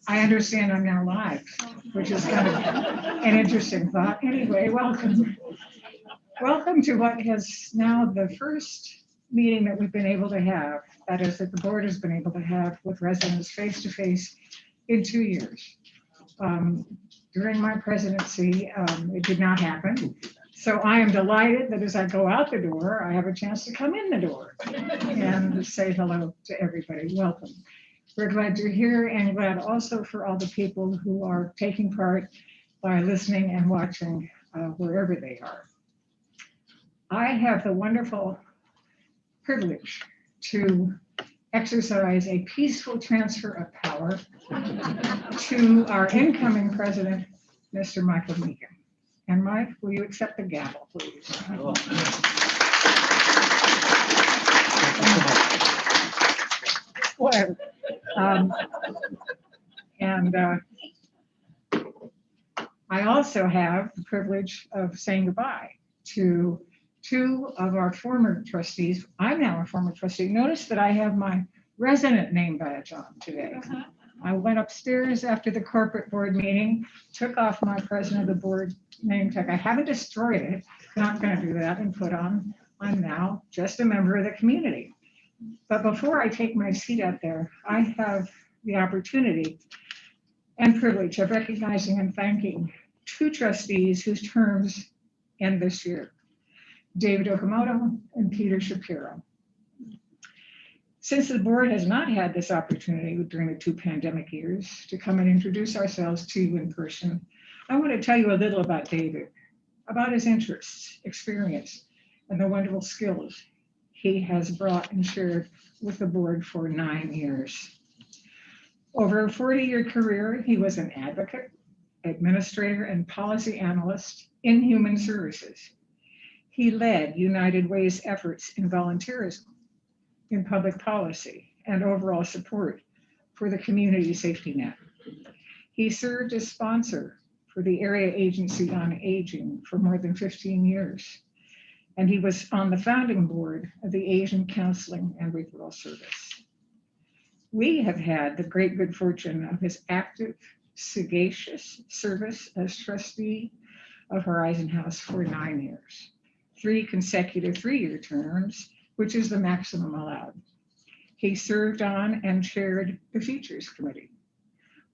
I understand I'm now live, which is kind of an interesting thought. Anyway, welcome. Welcome to what is now the first meeting that we've been able to have, that is that the board has been able to have with residents face-to-face in 2 years. During my presidency, it did not happen. So I am delighted that as I go out the door, I have a chance to come in the door and say hello to everybody. Welcome. We're glad you're here and glad also for all the people who are taking part by listening and watching wherever they are. I have the wonderful privilege to exercise a peaceful transfer of power to our incoming president, Mr. Michael Meehan. And Mike, will you accept the gavel, please? Whatever. I also have the privilege of saying goodbye to 2 of our former trustees. I'm now a former trustee. Notice that I have my resident name badge on today. I went upstairs after the corporate board meeting, took off my president of the board name tag. I haven't destroyed it, not going to do that, and put on, I'm now just a member of the community. But before I take my seat up there, I have the opportunity and privilege of recognizing and thanking 2 trustees whose terms end this year, David Okamoto and Peter Shapiro. Since the board has not had this opportunity during the 2 pandemic years to come and introduce ourselves to you in person, I want to tell you a little about David, about his interests, experience, and the wonderful skills he has brought and shared with the board for 9 years. Over a 40-year career, he was an advocate, administrator, and policy analyst in human services. He led United Way's efforts in volunteerism, in public policy, and overall support for the community safety net. He served as sponsor for the Area Agency on Aging for more than 15 years, and he was on the founding board of the Asian Counseling and Referral Service. We have had the great good fortune of his active, sagacious service as trustee of Horizon House for 9 years, 3 consecutive 3-year terms, which is the maximum allowed. He served on and chaired the Features Committee,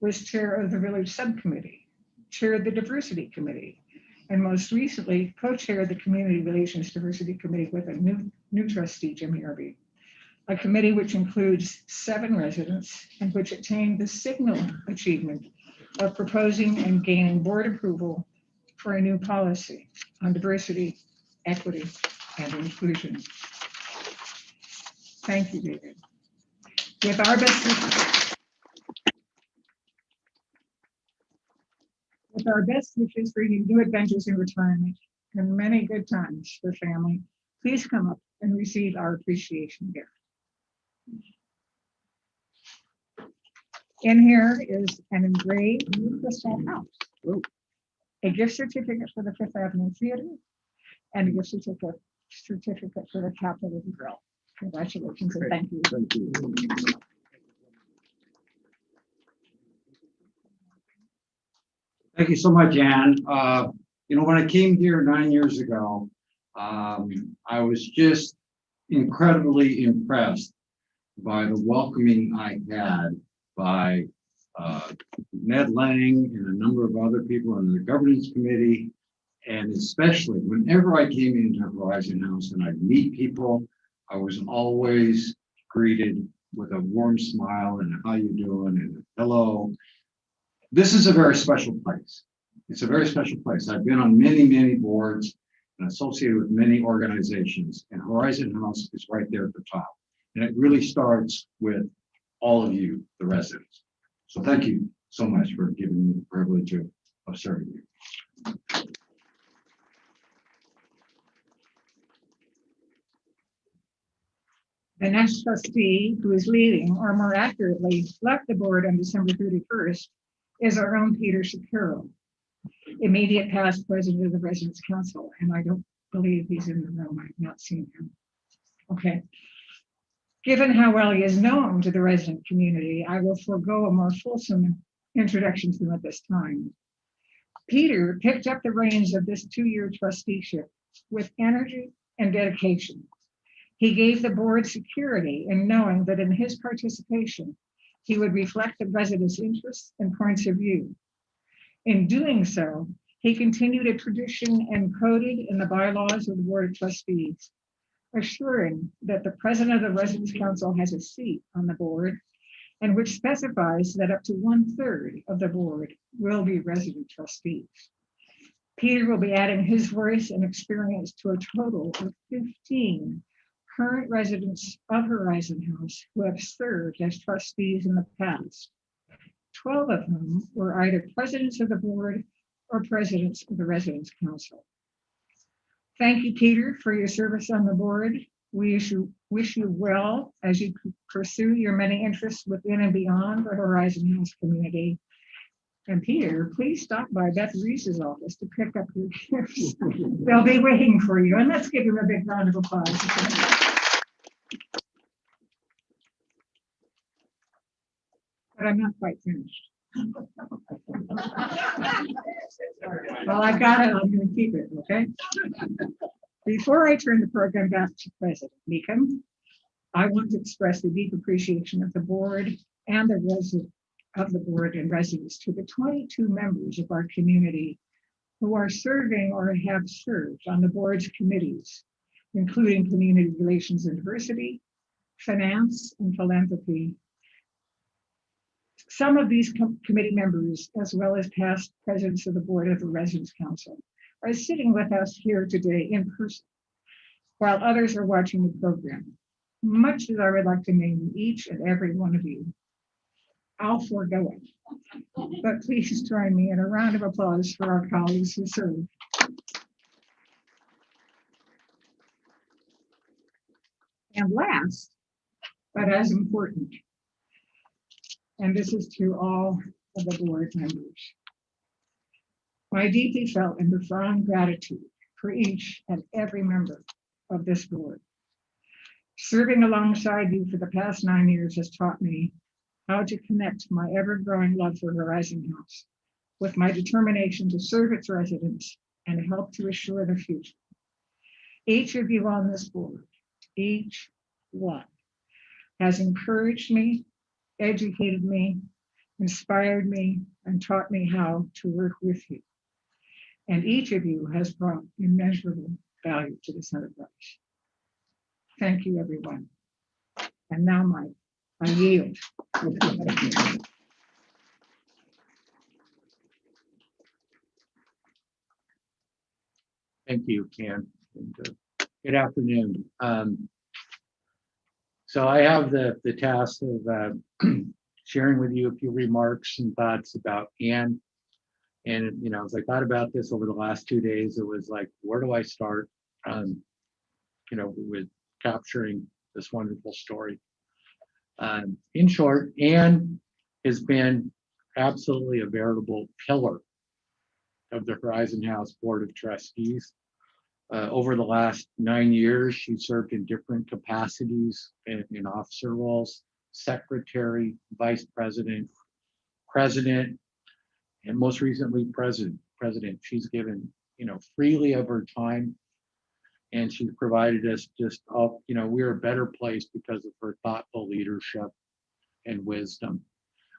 was chair of the Village Subcommittee, chaired the Diversity Committee, and most recently co-chaired the Community Relations Diversity Committee with a new trustee, Jim Yerby, a committee which includes 7 residents and which attained the signal achievement of proposing and gaining board approval for a new policy on diversity, equity, and inclusion. Thank you, David. With our best wishes for your new adventures in retirement and many good times for family, please come up and receive our appreciation gift. In here is an engraved new crystal house, a gift certificate for the 5th Avenue Theater, and a gift certificate for the Capitol Grill. Congratulations and thank you. Thank you. Thank you so much, Ann. You know, when I came here 9 years ago, I was just incredibly impressed by the welcoming I had by Ned Lang and a number of other people in the governance committee, and especially whenever I came into Horizon House and I'd meet people, I was always greeted with a warm smile and how you doing and hello. This is a very special place. It's a very special place. I've been on many, many boards and associated with many organizations, and Horizon House is right there at the top. And it really starts with all of you, the residents. So thank you so much for giving me the privilege of serving you. The next trustee who is leaving, or more accurately, left the board on December 31st, is our own Peter Shapiro, immediate past president of the Residents Council, and I don't believe he's in the room. I've not seen him. Okay. Given how well he is known to the resident community, I will forego a more fulsome introduction to him at this time. Peter picked up the reins of this 2-year trusteeship with energy and dedication. He gave the board security in knowing that in his participation, he would reflect the residents' interests and points of view. In doing so, he continued a tradition encoded in the bylaws of the Board of Trustees, assuring that the president of the Residents' Council has a seat on the board, and which specifies that up to 1/3 of the board will be resident trustees. Peter will be adding his voice and experience to a total of 15 current residents of Horizon House who have served as trustees in the past, 12 of whom were either presidents of the board or presidents of the Residents' Council. Thank you, Peter, for your service on the board. We wish you well as you pursue your many interests within and beyond the Horizon House community. And Peter, please stop by Beth Riese's office to pick up your gifts. They'll be waiting for you. And let's give him a big round of applause. But I'm not quite finished. Well, I got it. I'm going to keep it, okay? Before I turn the program back to President Meekum, I want to express the deep appreciation of the board and the board and residents to the 22 members of our community who are serving or have served on the board's committees, including Community Relations and Diversity, Finance, and Philanthropy. Some of these committee members, as well as past presidents of the Board of the Residents' Council, are sitting with us here today in person, while others are watching the program. Much as I would like to name each and every one of you, I'll forego it. But please join me in a round of applause for our colleagues who serve. And last, but as important, and this is to all of the board members, my deeply felt and profound gratitude for each and every member of this board. Serving alongside you for the past 9 years has taught me how to connect my ever-growing love for Horizon House with my determination to serve its residents and help to assure the future. Each of you on this board, each one, has encouraged me, educated me, inspired me, and taught me how to work with you. And each of you has brought immeasurable value to this enterprise. Thank you, everyone. And now, Mike, I yield. Thank you, Ken. And, good afternoon. So I have the task of sharing with you a few remarks and thoughts about Anne. And, you know, as I thought about this over the last 2 days, it was like, where do I start, you know, with capturing this wonderful story? In short, Anne has been absolutely a veritable pillar of the Horizon House Board of Trustees. Over the last 9 years, she served in different capacities in officer roles, secretary, vice president, president, and most recently president. She's given, you know, freely of her time, and she's provided us just all, you know, we're a better place because of her thoughtful leadership and wisdom.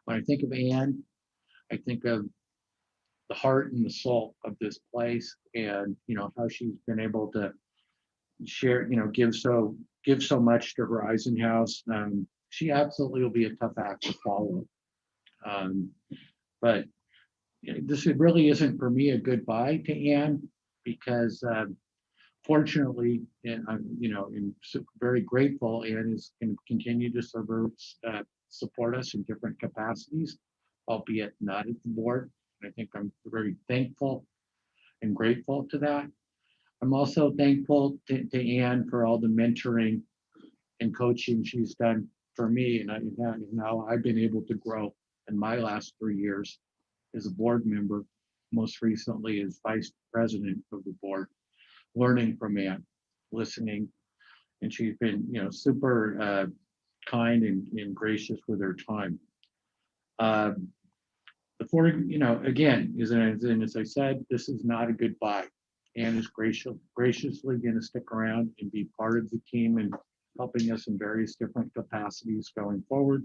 When I think of Anne, I think of the heart and the soul of this place, and you know how she's been able to share, you know, give so much to Horizon House. She absolutely will be a tough act to follow. But you know, this really isn't for me a goodbye to Anne, because fortunately, and I'm, you know, very grateful, Anne is going to continue to support us in different capacities, albeit not at the board. I think I'm very thankful and grateful to that. I'm also thankful to Anne for all the mentoring and coaching she's done for me, and now I've been able to grow in my last 3 years as a board member, most recently as vice president of the board, learning from Anne, listening, and she's been, you know, super kind and gracious with her time. Before, again, as I said, this is not a goodbye. Anne is graciously going to stick around and be part of the team and helping us in various different capacities going forward.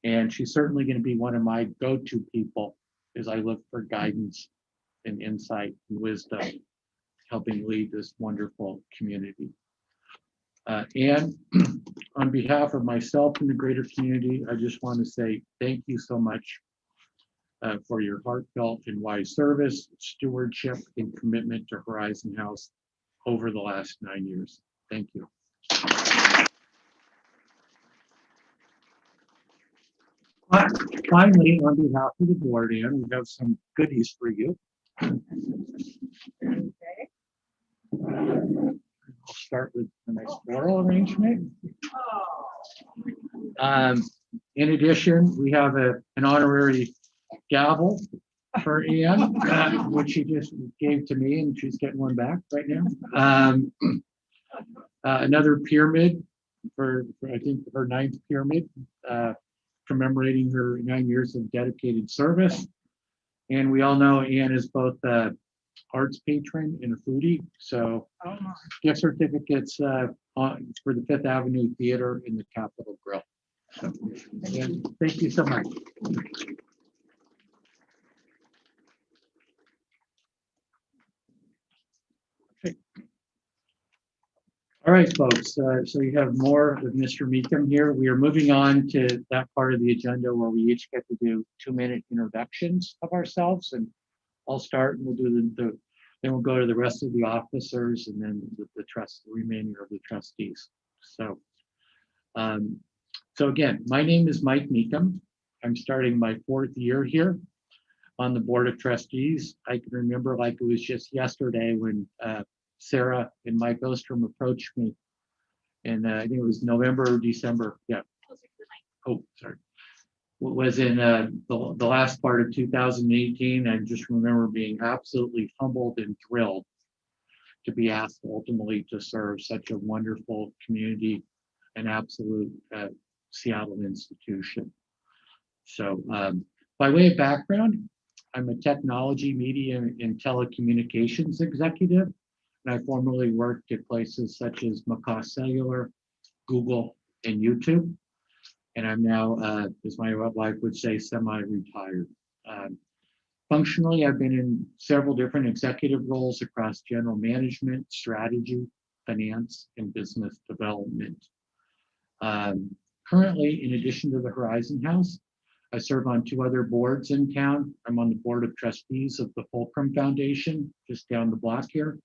And she's certainly going to be one of my go-to people as I look for guidance and insight and wisdom, helping lead this wonderful community. And on behalf of myself and the greater community, I just want to say thank you so much for your heartfelt and wise service, stewardship, and commitment to Horizon House over the last 9 years. Thank you. Finally, on behalf of the board, Ann, we have some goodies for you. Okay. I'll start with a nice floral arrangement. In addition, we have an honorary gavel for Ann, which she just gave to me, and she's getting one back right now. Another pyramid for I think her 9th pyramid, commemorating her 9 years of dedicated service. And we all know Ann is both an arts patron and a foodie, so gift certificates for the Fifth Avenue Theater in the Capitol Grill. So, Ann, thank you so much. All right, folks, so you have more of Mr. Meekum here. We are moving on to that part of the agenda where we each get to do 2-minute introductions of ourselves, and I'll start and we'll do then we'll go to the rest of the officers and then the remainder of the trustees. So, so again, my name is Mike Meekum. I'm starting my 4th year here on the Board of Trustees. I can remember like it was just yesterday when Sarah and Mike Ostrom approached me, and I think it was November or December. Yeah. Oh, sorry. Was in the last part of 2018. I just remember being absolutely humbled and thrilled to be asked ultimately to serve such a wonderful community, an absolute Seattle institution. So by way of background, I'm a technology, media, and telecommunications executive. And I formerly worked at places such as Macaw Cellular, Google, and YouTube. And I'm now, as my wife would say, semi-retired. Functionally, I've been in several different executive roles across general management, strategy, finance, and business development. Currently, in addition to the Horizon House, I serve on 2 other boards in town. I'm on the Board of Trustees of the Fulcrum Foundation, just down the block here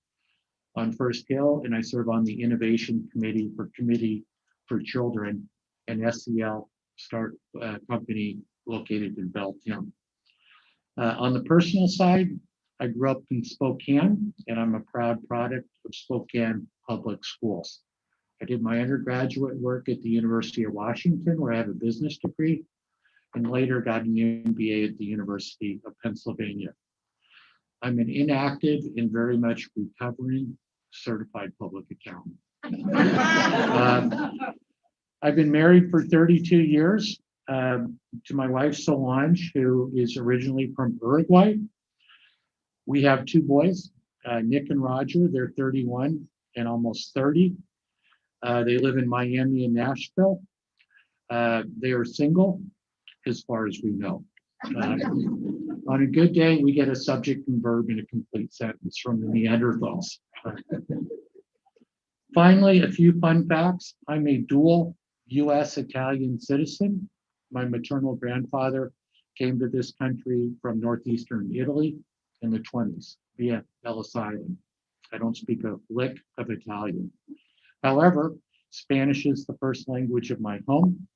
on First Hill, and I serve on the Innovation Committee for Children, an SEL start company located in Belltown. On the personal side, I grew up in Spokane, and I'm a proud product of Spokane Public Schools. I did my undergraduate work at the University of Washington, where I have a business degree, and later got an MBA at the University of Pennsylvania. I'm an inactive and very much recovering certified public accountant. I've been married for 32 years to my wife, Solange, who is originally from Uruguay. We have 2 boys, Nick and Roger. They're 31 and almost 30. They live in Miami and Nashville. They are single, as far as we know. On a good day, we get a subject and verb in a complete sentence from the Neanderthals. Finally, a few fun facts. I'm a dual US-Italian citizen. My maternal grandfather came to this country from northeastern Italy in the 20s via Ellis Island. I don't speak a lick of Italian. However, Spanish is the first language of my home.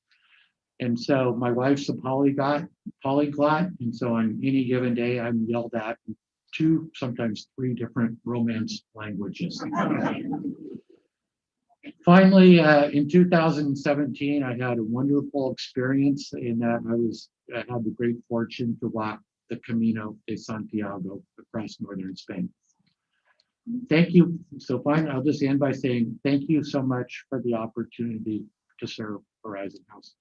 And so my wife's a polyglot, and so on any given day, I'm yelled at in 2, sometimes 3 different Romance languages. Finally, in 2017, I had a wonderful experience in that I had the great fortune to walk the Camino de Santiago across northern Spain. Thank you. So finally, I'll just end by saying thank you so much for the opportunity to serve Horizon House.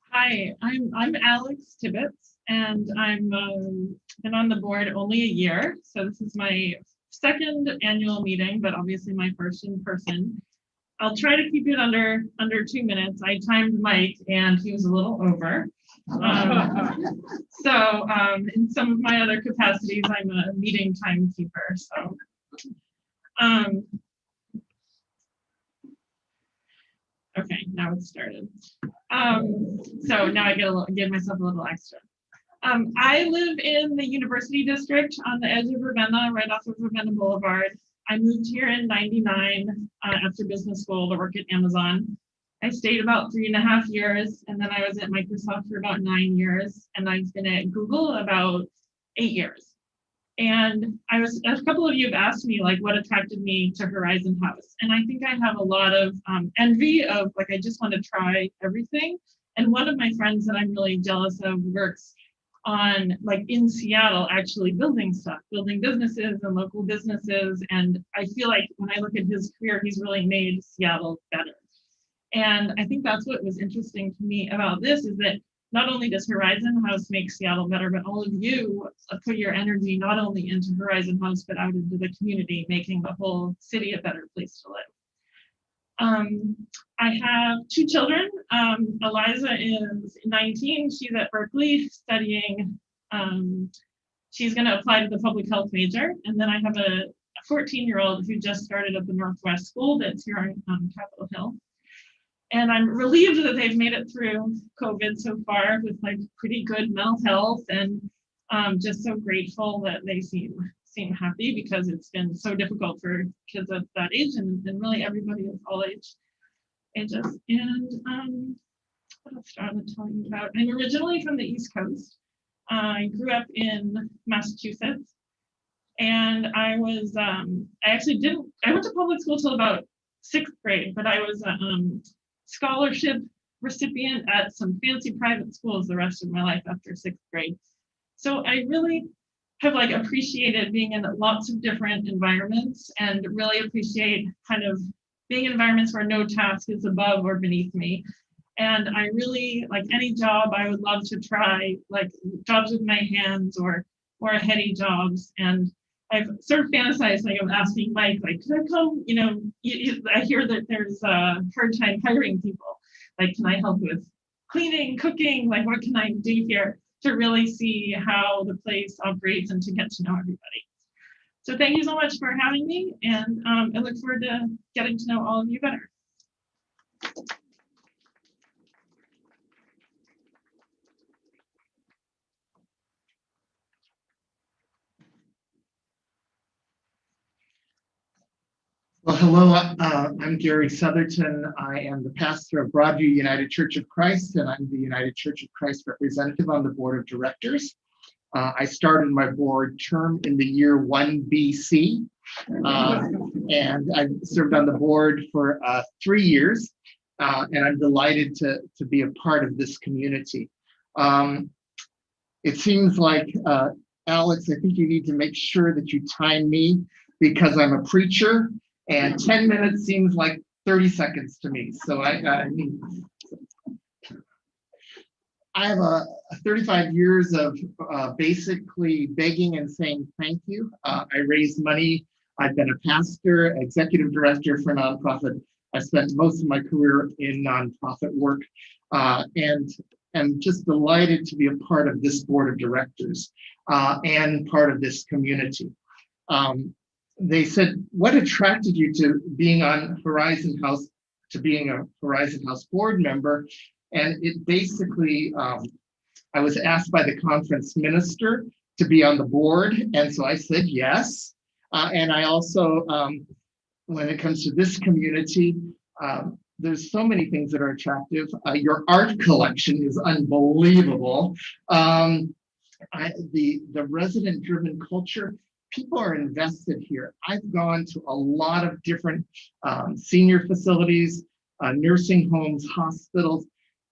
Hi, I'm Alex Tibbetts, and I'm been on the board only a year, so this is my second annual meeting, but obviously my first in person. I'll try to keep it under 2 minutes. I timed Mike, and he was a little over. In some of my other capacities, I'm a meeting timekeeper. So. Okay, now it's started. So now I give myself a little extra. I live in the University District on the edge of Ravenna, right off of Ravenna Boulevard. I moved here in '99 after business school to work at Amazon. I stayed about 3.5 years, and then I was at Microsoft for about 9 years, and I've been at Google about 8 years. And a couple of you have asked me like what attracted me to Horizon House. And I think I have a lot of envy of like, I just want to try everything. And one of my friends that I'm really jealous of works on like in Seattle, actually building stuff, building businesses and local businesses. And I feel like when I look at his career, he's really made Seattle better. And I think that's what was interesting to me about this is that not only does Horizon House make Seattle better, but all of you put your energy not only into Horizon House, but out into the community, making the whole city a better place to live. I have 2 children. Eliza is 19. She's at Berkeley studying. She's going to apply to the public health major. And then I have a 14-year-old who just started at the Northwest School that's here on Capitol Hill. And I'm relieved that they've made it through COVID so far with like pretty good mental health, and just so grateful that they seem happy because it's been so difficult for kids at that age and really everybody of all ages. And what else do I want to tell you about? I'm originally from the East Coast. I grew up in Massachusetts, and I went to public school till about 6th grade, but I was scholarship recipient at some fancy private schools the rest of my life after 6th grade. So I really have like appreciated being in lots of different environments and really appreciate kind of being in environments where no task is above or beneath me. And I really like any job I would love to try, like jobs with my hands or heady jobs. And I've sort of fantasized like of asking Mike, like, could I come, I hear that there's a hard time hiring people. Like, can I help with cleaning, cooking? Like, what can I do here to really see how the place operates and to get to know everybody? So thank you so much for having me. And I look forward to getting to know all of you better. Well, hello, I'm Gary Southerton. I am the pastor of Broadview United Church of Christ, and I'm the United Church of Christ representative on the board of directors. I started my board term in the year 1 BC, and I've served on the board for 3 years, and I'm delighted to be a part of this community. It seems like, Alex, I think you need to make sure that you time me because I'm a preacher. And 10 minutes seems like 30 seconds to me. So I have a 35 years of basically begging and saying thank you. I raised money. I've been a pastor, executive director for a nonprofit. I spent most of my career in nonprofit work, and I'm just delighted to be a part of this board of directors and part of this community. They said, what attracted you to being on Horizon House, to being a Horizon House board member? And it basically, I was asked by the conference minister to be on the board. And so I said yes. And I also, when it comes to this community, there's so many things that are attractive. Your art collection is unbelievable. The resident-driven culture, people are invested here. I've gone to a lot of different senior facilities, nursing homes, hospitals,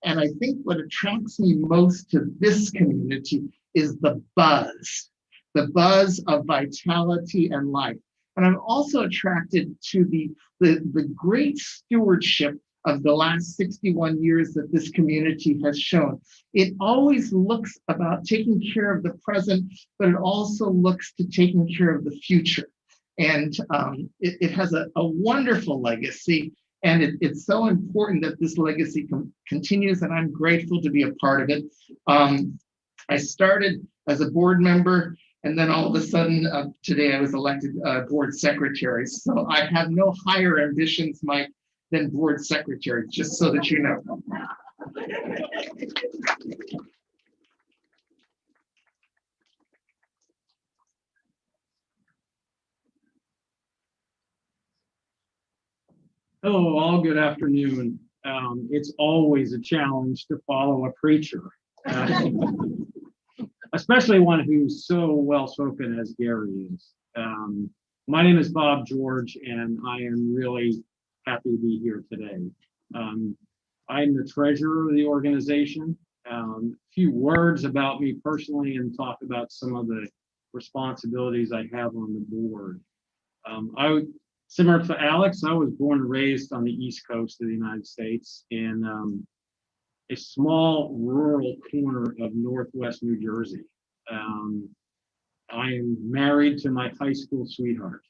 and I think what attracts me most to this community is the buzz of vitality and life. And I'm also attracted to the great stewardship of the last 61 years that this community has shown. It always looks about taking care of the present, but it also looks to taking care of the future. And it has a wonderful legacy. And it's so important that this legacy continues, and I'm grateful to be a part of it. I started as a board member, and then all of a sudden, today I was elected board secretary. So I have no higher ambitions, Mike, than board secretary, just so that you know. Hello, all. Good afternoon. It's always a challenge to follow a preacher, especially one who's so well-spoken as Gary is. My name is Bob George, and I am really happy to be here today. I'm the treasurer of the organization. A few words about me personally and talk about some of the responsibilities I have on the board. Similar to Alex, I was born and raised on the East Coast of the United States in a small rural corner of Northwest New Jersey. I am married to my high school sweetheart,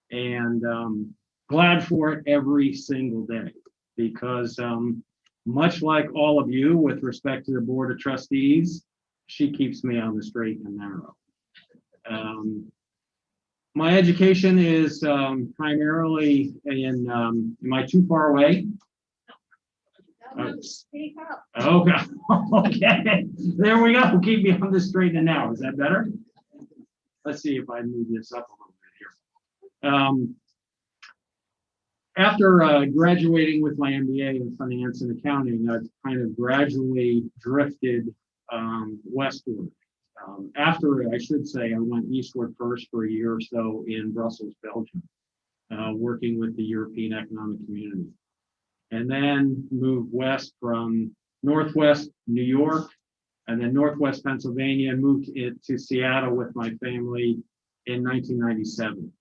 and glad for it every single day, because much like all of you with respect to the Board of Trustees, she keeps me on the straight and narrow. My education is primarily in, am I too far away? Speak up. Okay, okay, there we go. Keep me on the straight and narrow. Is that better? Let's see if I move this up a little bit here. After graduating with my MBA in finance and accounting, I've kind of gradually drifted westward. After, I should say, I went eastward first for a year or so in Brussels, Belgium, working with the European Economic Community. And then moved west from Northwest New York and then Northwest Pennsylvania, and moved to Seattle with my family in 1997.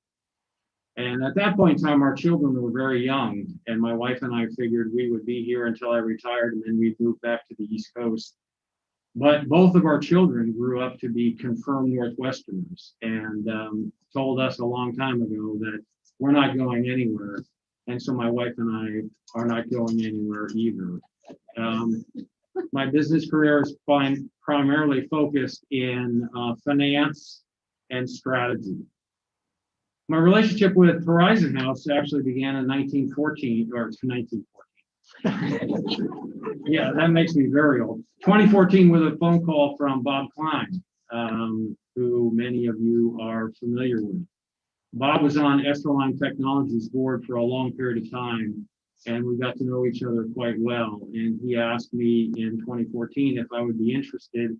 And at that point in time, our children were very young, and my wife and I figured we would be here until I retired, and then we'd move back to the East Coast. But both of our children grew up to be confirmed Northwesterners, and told us a long time ago that we're not going anywhere. And so my wife and I are not going anywhere either. My business career is primarily focused in finance and strategy. My relationship with Horizon House actually began in 1914, or 1914. Yeah, that makes me very old. 2014 with a phone call from Bob Klein, who many of you are familiar with. Bob was on Esterline Technologies board for a long period of time, and we got to know each other quite well. And he asked me in 2014 if I would be interested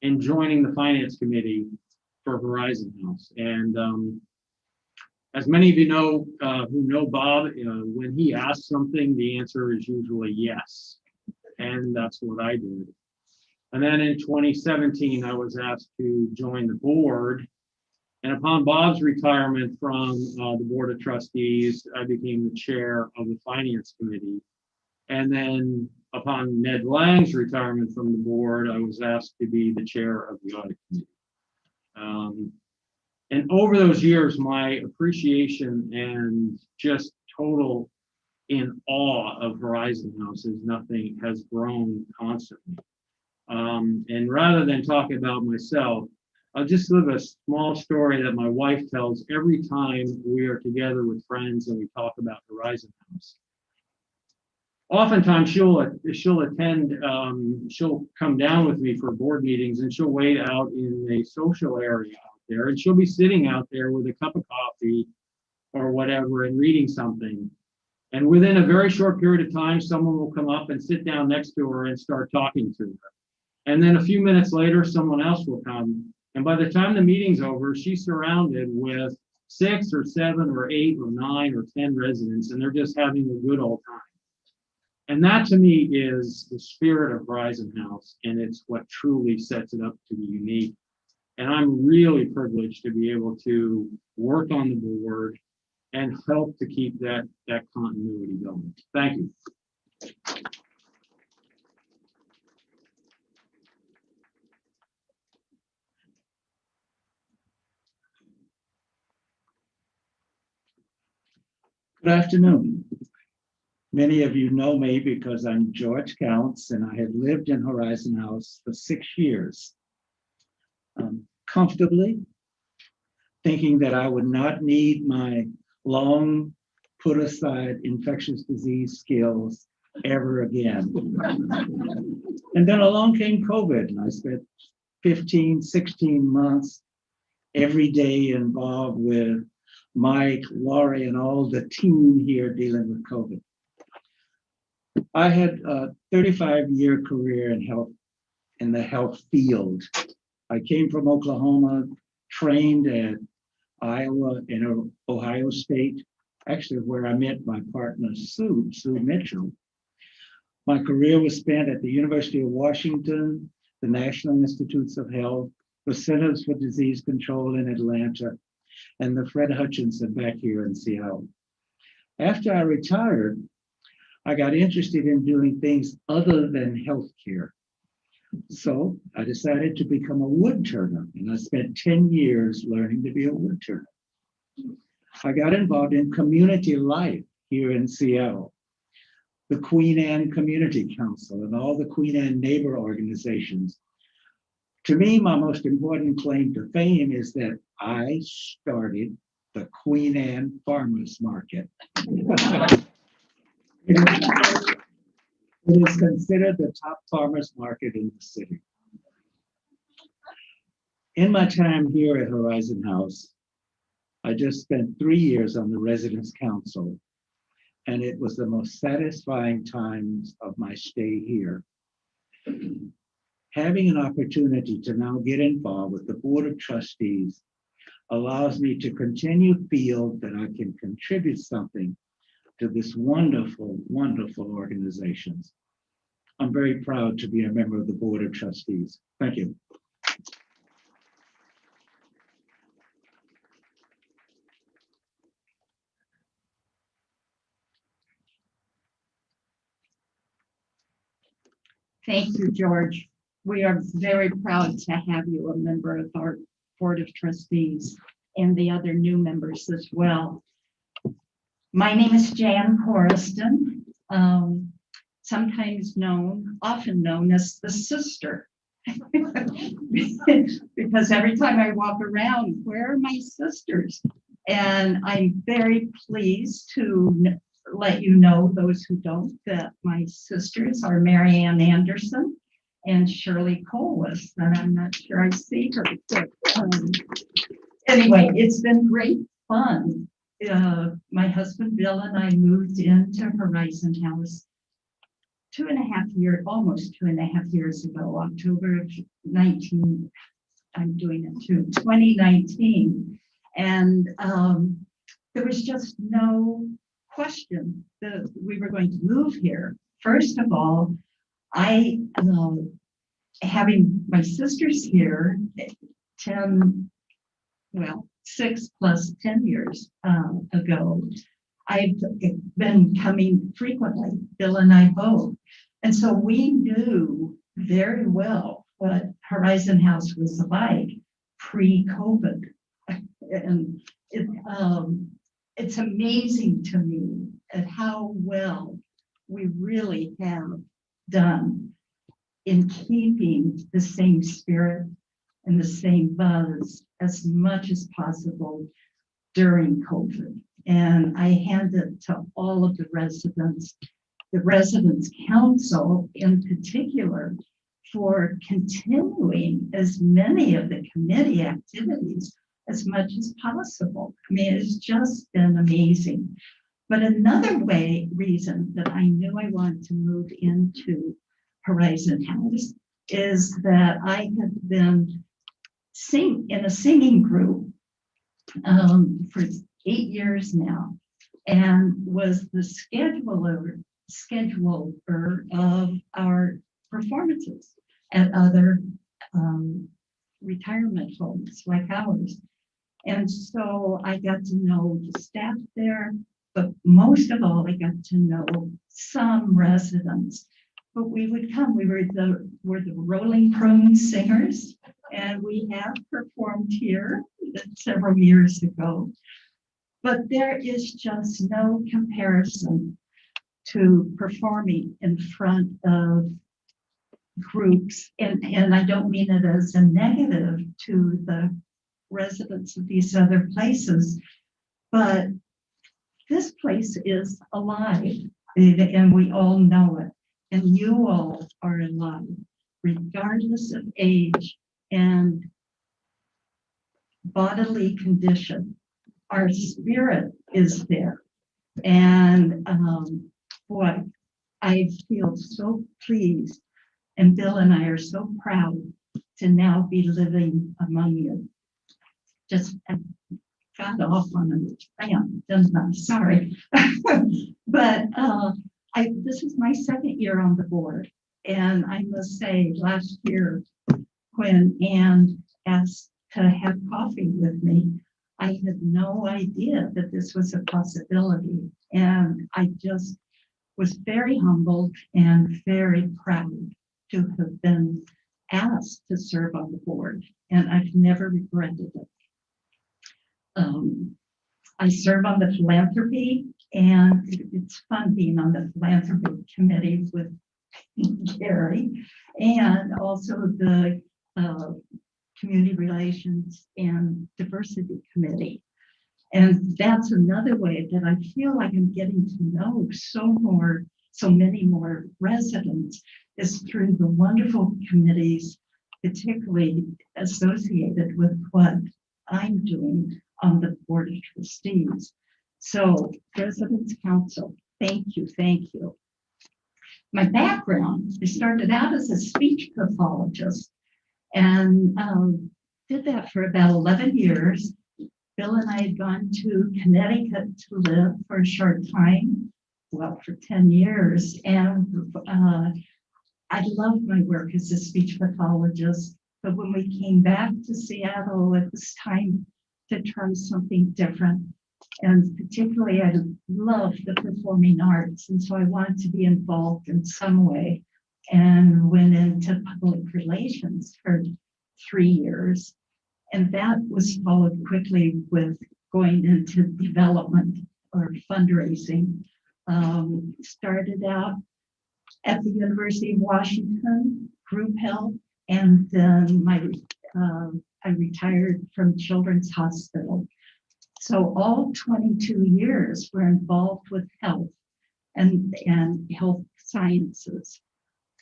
in joining the finance committee for Horizon House. And as many of you know, who know Bob, when he asks something, the answer is usually yes. And that's what I did. And then in 2017, I was asked to join the board. And upon Bob's retirement from the Board of Trustees, I became the chair of the Finance Committee. And then upon Ned Lang's retirement from the board, I was asked to be the chair of the Audit Committee. And over those years, my appreciation and just total in awe of Horizon House has grown constantly. And rather than talk about myself, I'll just live a small story that my wife tells every time we are together with friends and we talk about Horizon House. Oftentimes she'll attend, she'll come down with me for board meetings, and she'll wait out in a social area out there, and she'll be sitting out there with a cup of coffee or whatever and reading something. And within a very short period of time, someone will come up and sit down next to her and start talking to her. And then a few minutes later, someone else will come. And by the time the meeting's over, she's surrounded with 6 or 7 or 8 or 9 or 10 residents, and they're just having a good old time. And that to me is the spirit of Horizon House, and it's what truly sets it up to be unique. And I'm really privileged to be able to work on the board and help to keep that continuity going. Thank you. Good afternoon. Many of you know me because I'm George Counts, and I have lived in Horizon House for 6 years. Comfortably, thinking that I would not need my long put aside infectious disease skills ever again. And then along came COVID, and I spent 15, 16 months every day involved with Mike, Laurie, and all the team here dealing with COVID. I had a 35-year career in the health field. I came from Oklahoma, trained at Iowa and Ohio State, actually where I met my partner, Sue Mitchell. My career was spent at the University of Washington, the National Institutes of Health, the Centers for Disease Control in Atlanta, and the Fred Hutchinson back here in Seattle. After I retired, I got interested in doing things other than healthcare. So I decided to become a wood turner, and I spent 10 years learning to be a wood turner. I got involved in community life here in Seattle, the Queen Anne Community Council and all the Queen Anne neighbor organizations. To me, my most important claim to fame is that I started the Queen Anne Farmers Market. It is considered the top farmers market in the city. In my time here at Horizon House, I just spent 3 years on the Residence Council, and it was the most satisfying times of my stay here. Having an opportunity to now get involved with the Board of Trustees allows me to continue to feel that I can contribute something to this wonderful, wonderful organizations. I'm very proud to be a member of the Board of Trustees. Thank you. Thank you, George. We are very proud to have you a member of our Board of Trustees and the other new members as well. My name is Jan Horiston, often known as the sister. Because every time I walk around, where are my sisters? And I'm very pleased to let you know, those who don't, that my sisters are Mary Ann Anderson and Shirley Colas, and I'm not sure I see her. But, anyway, it's been great fun. My husband Bill and I moved into Horizon House almost 2.5 years ago, October of 2019. And there was just no question that we were going to move here. First of all, having my sisters here 6 plus 10 years ago, I've been coming frequently, Bill and I both. And so we knew very well what Horizon House was like pre-COVID. And it's amazing to me at how well we really have done in keeping the same spirit and the same buzz as much as possible during COVID. And I hand it to all of the Residence Council in particular, for continuing as many of the committee activities as much as possible. I mean, it's just been amazing. But another reason that I knew I wanted to move into Horizon House is that I have been in a singing group for 8 years now, and was the scheduler scheduler of our performances at other retirement homes like ours. And so I got to know the staff there, but most of all, I got to know some residents. But we would come, we're the Rolling Prone Singers, and we have performed here several years ago. But there is just no comparison to performing in front of groups. And I don't mean it as a negative to the residents of these other places, but this place is alive, and we all know it. And you all are alive, regardless of age and bodily condition. Our spirit is there. And boy, I feel so pleased. And Bill and I are so proud to now be living among you. Just got off on a rant, didn't I? Sorry. But this is my second year on the board. And I must say, last year, when Ann asked to have coffee with me, I had no idea that this was a possibility. And I just was very humbled and very proud to have been asked to serve on the board. And I've never regretted it. I serve on the Philanthropy, and it's fun being on the Philanthropy Committee with Gary, and also the Community Relations and Diversity Committee. And that's another way that I feel like I'm getting to know so many more residents, is through the wonderful committees, particularly associated with what I'm doing on the Board of Trustees. So, Residents Council, thank you, thank you. My background, I started out as a speech pathologist and did that for about 11 years. Bill and I had gone to Connecticut to live for a short time, well, for 10 years. And I loved my work as a speech pathologist. But when we came back to Seattle, it was time to try something different. And particularly, I love the performing arts. And so I wanted to be involved in some way, and went into public relations for 3 years. And that was followed quickly with going into development or fundraising. Started out at the University of Washington, group health, and then I retired from Children's Hospital. So all 22 years were involved with health and health sciences.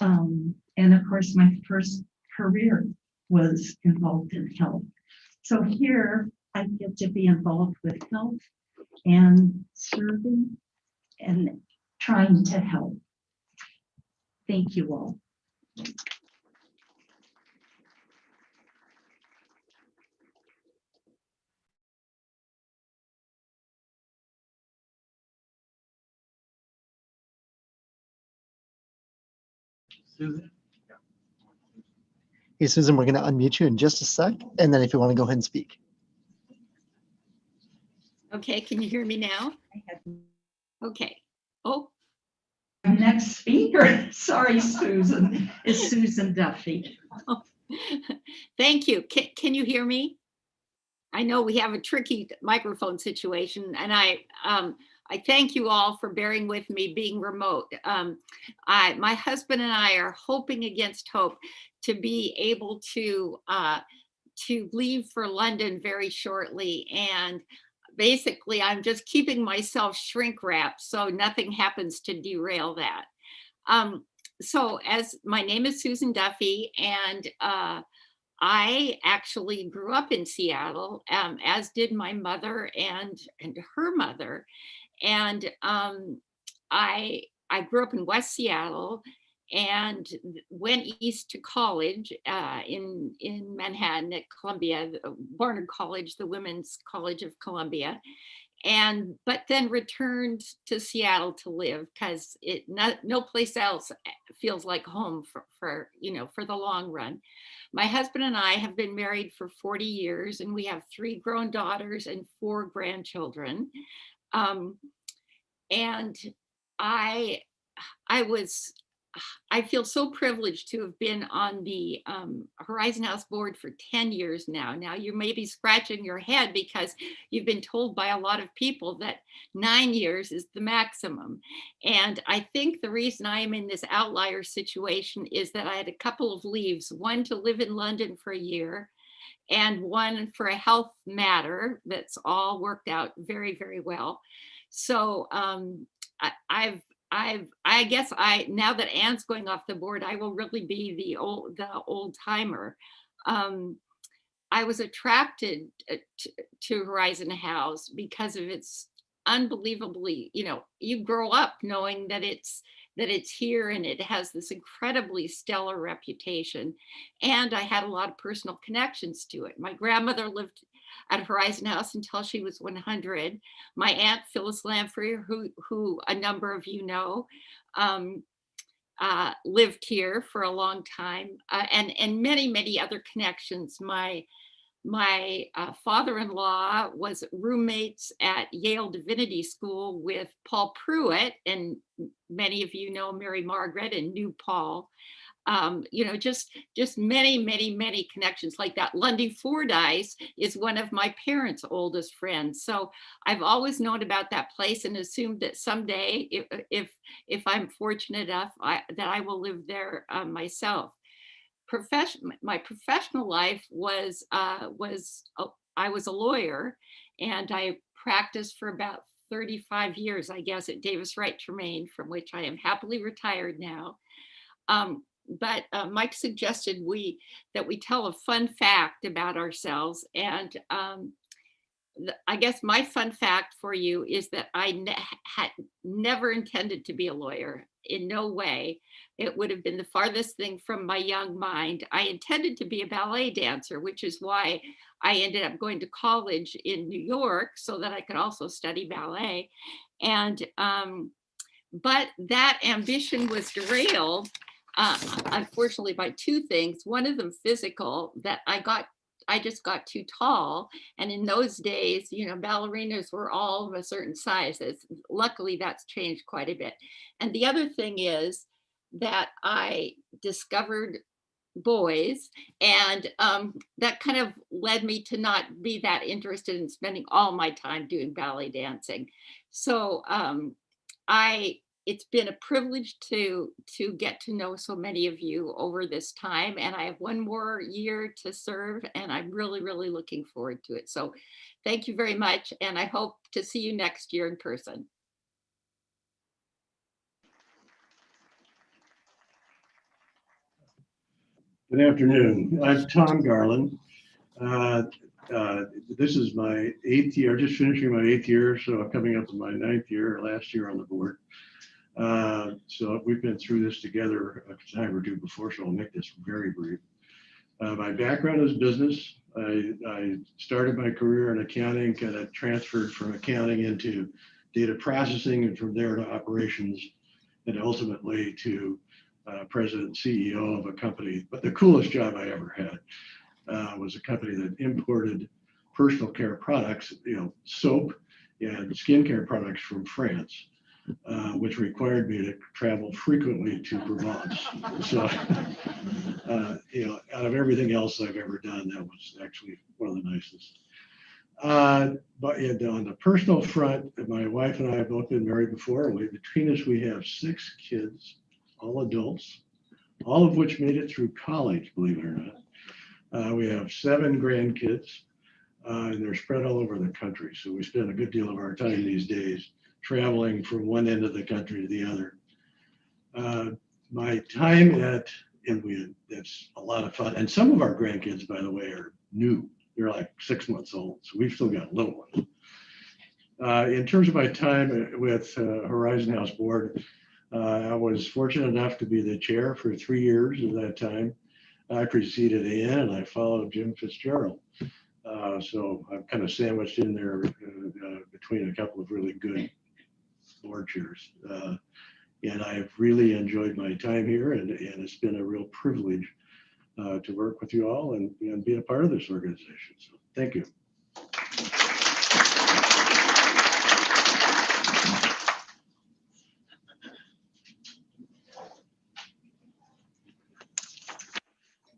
And of course, my first career was involved in health. So here I get to be involved with health and serving and trying to help. Thank you all. Susan? Hey, Susan, we're going to unmute you in just a sec. And then if you want to go ahead and speak. Okay, can you hear me now? Okay. Oh, Next speaker, sorry, Susan, is Susan Duffy. thank you. Can you hear me? I know we have a tricky microphone situation, and I thank you all for bearing with me being remote. My husband and I are hoping against hope to be able to leave for London very shortly, and basically I'm just keeping myself shrink wrapped so nothing happens to derail that. So as my name is Susan Duffy, and I actually grew up in Seattle, as did my mother and her mother. And I grew up in West Seattle and went east to college in Manhattan at Columbia, Barnard College, the Women's College of Columbia. but then returned to Seattle to live because no place else feels like home for the long run. My husband and I have been married for 40 years, and we have 3 grown daughters and 4 grandchildren. And I feel so privileged to have been on the Horizon House board for 10 years now. Now you may be scratching your head because you've been told by a lot of people that 9 years is the maximum. And I think the reason I am in this outlier situation is that I had a couple of leaves, one to live in London for a year and one for a health matter that's all worked out very, very well. So I guess now that Anne's going off the board, I will really be the old timer. I was attracted to Horizon House because of its unbelievably, you grow up knowing that it's here and it has this incredibly stellar reputation. And I had a lot of personal connections to it. My grandmother lived at Horizon House until she was 100. My aunt Phyllis Lamprey, who a number of you know, lived here for a long time, and many other connections. My father-in-law was roommates at Yale Divinity School with Paul Pruitt, and many of you know Mary Margaret and knew Paul. Just many connections like that. Lundy Fordyce is one of my parents' oldest friends. So I've always known about that place and assumed that someday, if I'm fortunate enough, that I will live there myself. My professional life was I was a lawyer, and I practiced for about 35 years, I guess, at Davis Wright Tremaine, from which I am happily retired now. But Mike suggested that we tell a fun fact about ourselves, and I guess my fun fact for you is that I had never intended to be a lawyer. In no way. It would have been the farthest thing from my young mind. I intended to be a ballet dancer, which is why I ended up going to college in New York so that I could also study ballet. And but that ambition was derailed, unfortunately, by 2 things. One of them physical, that I just got too tall. And in those days, ballerinas were all of a certain size. Luckily, that's changed quite a bit. And the other thing is that I discovered boys, and that kind of led me to not be that interested in spending all my time doing ballet dancing. So it's been a privilege to get to know so many of you over this time, and I have 1 more year to serve, and I'm really looking forward to it. So thank you very much, and I hope to see you next year in person. Good afternoon. I'm Tom Garland. This is my 8th year, just finishing my 8th year, so I'm coming up to my 9th year, last year on the board. So we've been through this together a time or 2 before, so I'll make this very brief. My background is business. I started my career in accounting, kind of transferred from accounting into data processing, and from there to operations, and ultimately to president and CEO of a company. But the coolest job I ever had was a company that imported personal care products, soap and skincare products from France. Which required me to travel frequently to Provence. So, out of everything else I've ever done, that was actually one of the nicest. But on the personal front, my wife and I have both been married before. Between us, we have 6 kids, all adults, all of which made it through college, believe it or not. We have 7 grandkids, and they're spread all over the country. So we spend a good deal of our time these days traveling from one end of the country to the other. My time that's a lot of fun. And some of our grandkids, by the way, are new. They're like 6 months old. So we've still got little ones. In terms of my time with Horizon House Board, I was fortunate enough to be the chair for 3 years of that time. I preceded Ann and I followed Jim Fitzgerald. So I'm kind of sandwiched in there between between a couple of really good board chairs. And I've really enjoyed my time here, and it's been a real privilege to work with you all and be a part of this organization. So thank you.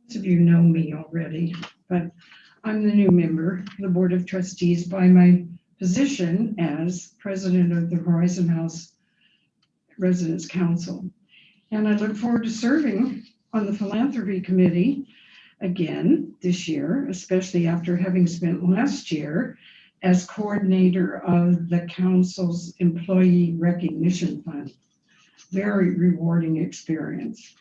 Most of you know me already, but I'm the new member of the Board of Trustees by my position as president of the Horizon House Residents Council. And I look forward to serving on the Philanthropy Committee again this year, especially after having spent last year as coordinator of the council's Employee Recognition Fund. Very rewarding experience.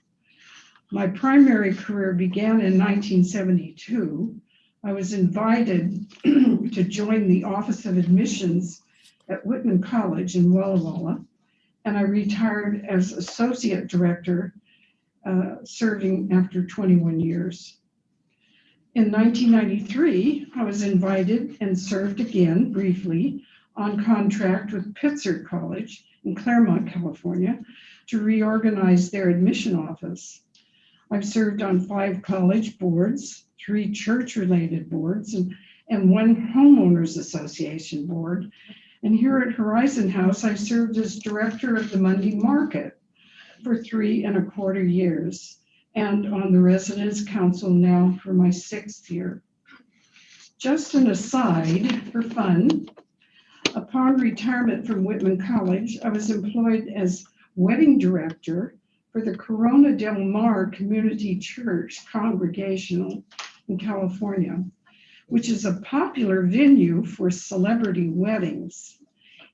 My primary career began in 1972. I was invited to join the Office of Admissions at Whitman College in Walla Walla, and I retired as associate director, serving after 21 years. In 1993, I was invited and served again briefly on contract with Pitzer College in Claremont, California, to reorganize their admission office. I've served on 5 college boards, 3 church-related boards, and 1 homeowners association board. And here at Horizon House, I served as director of the Monday Market for 3¼ years, and on the Residents Council now for my 6th year. Just an aside for fun, upon retirement from Whitman College, I was employed as wedding director for the Corona del Mar Community Church Congregational in California, which is a popular venue for celebrity weddings.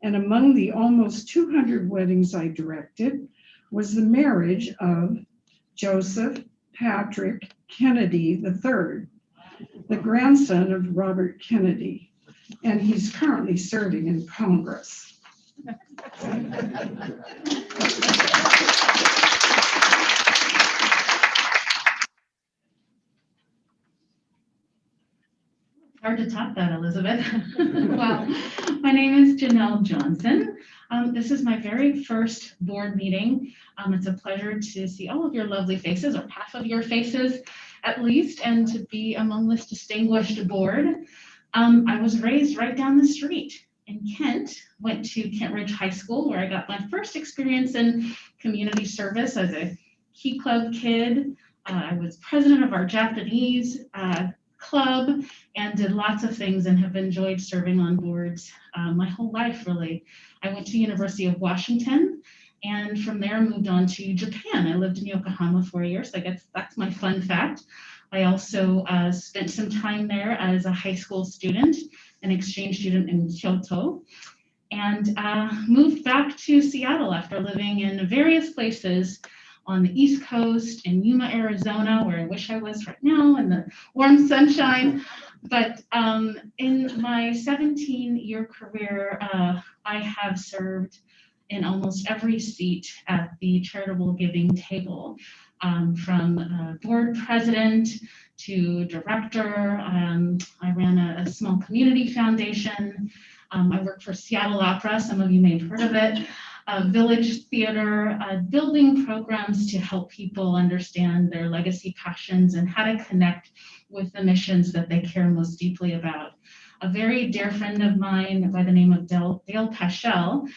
And among the almost 200 weddings I directed was the marriage of Joseph Patrick Kennedy III, the grandson of Robert Kennedy, and he's currently serving in Congress. Hard to top that, Elizabeth. Well, my name is Janelle Johnson. This is my very first board meeting. It's a pleasure to see all of your lovely faces, or half of your faces at least, and to be among this distinguished board. I was raised right down the street in Kent, went to Kent Ridge High School, where I got my first experience in community service as a Key Club kid. I was president of our Japanese club and did lots of things and have enjoyed serving on boards my whole life, really. I went to University of Washington, and from there moved on to Japan. I lived in Yokohama for a year, so I guess that's my fun fact. I also spent some time there as a high school student, an exchange student in Kyoto, and moved back to Seattle after living in various places on the East Coast, in Yuma, Arizona, where I wish I was right now in the warm sunshine. But in my 17-year career, I have served in almost every seat at the charitable giving table, from board president to director. I ran a small community foundation. I worked for Seattle Opera, some of you may have heard of it. Village theater, building programs to help people understand their legacy passions and how to connect with the missions that they care most deeply about. A very dear friend of mine by the name of Dale Paschel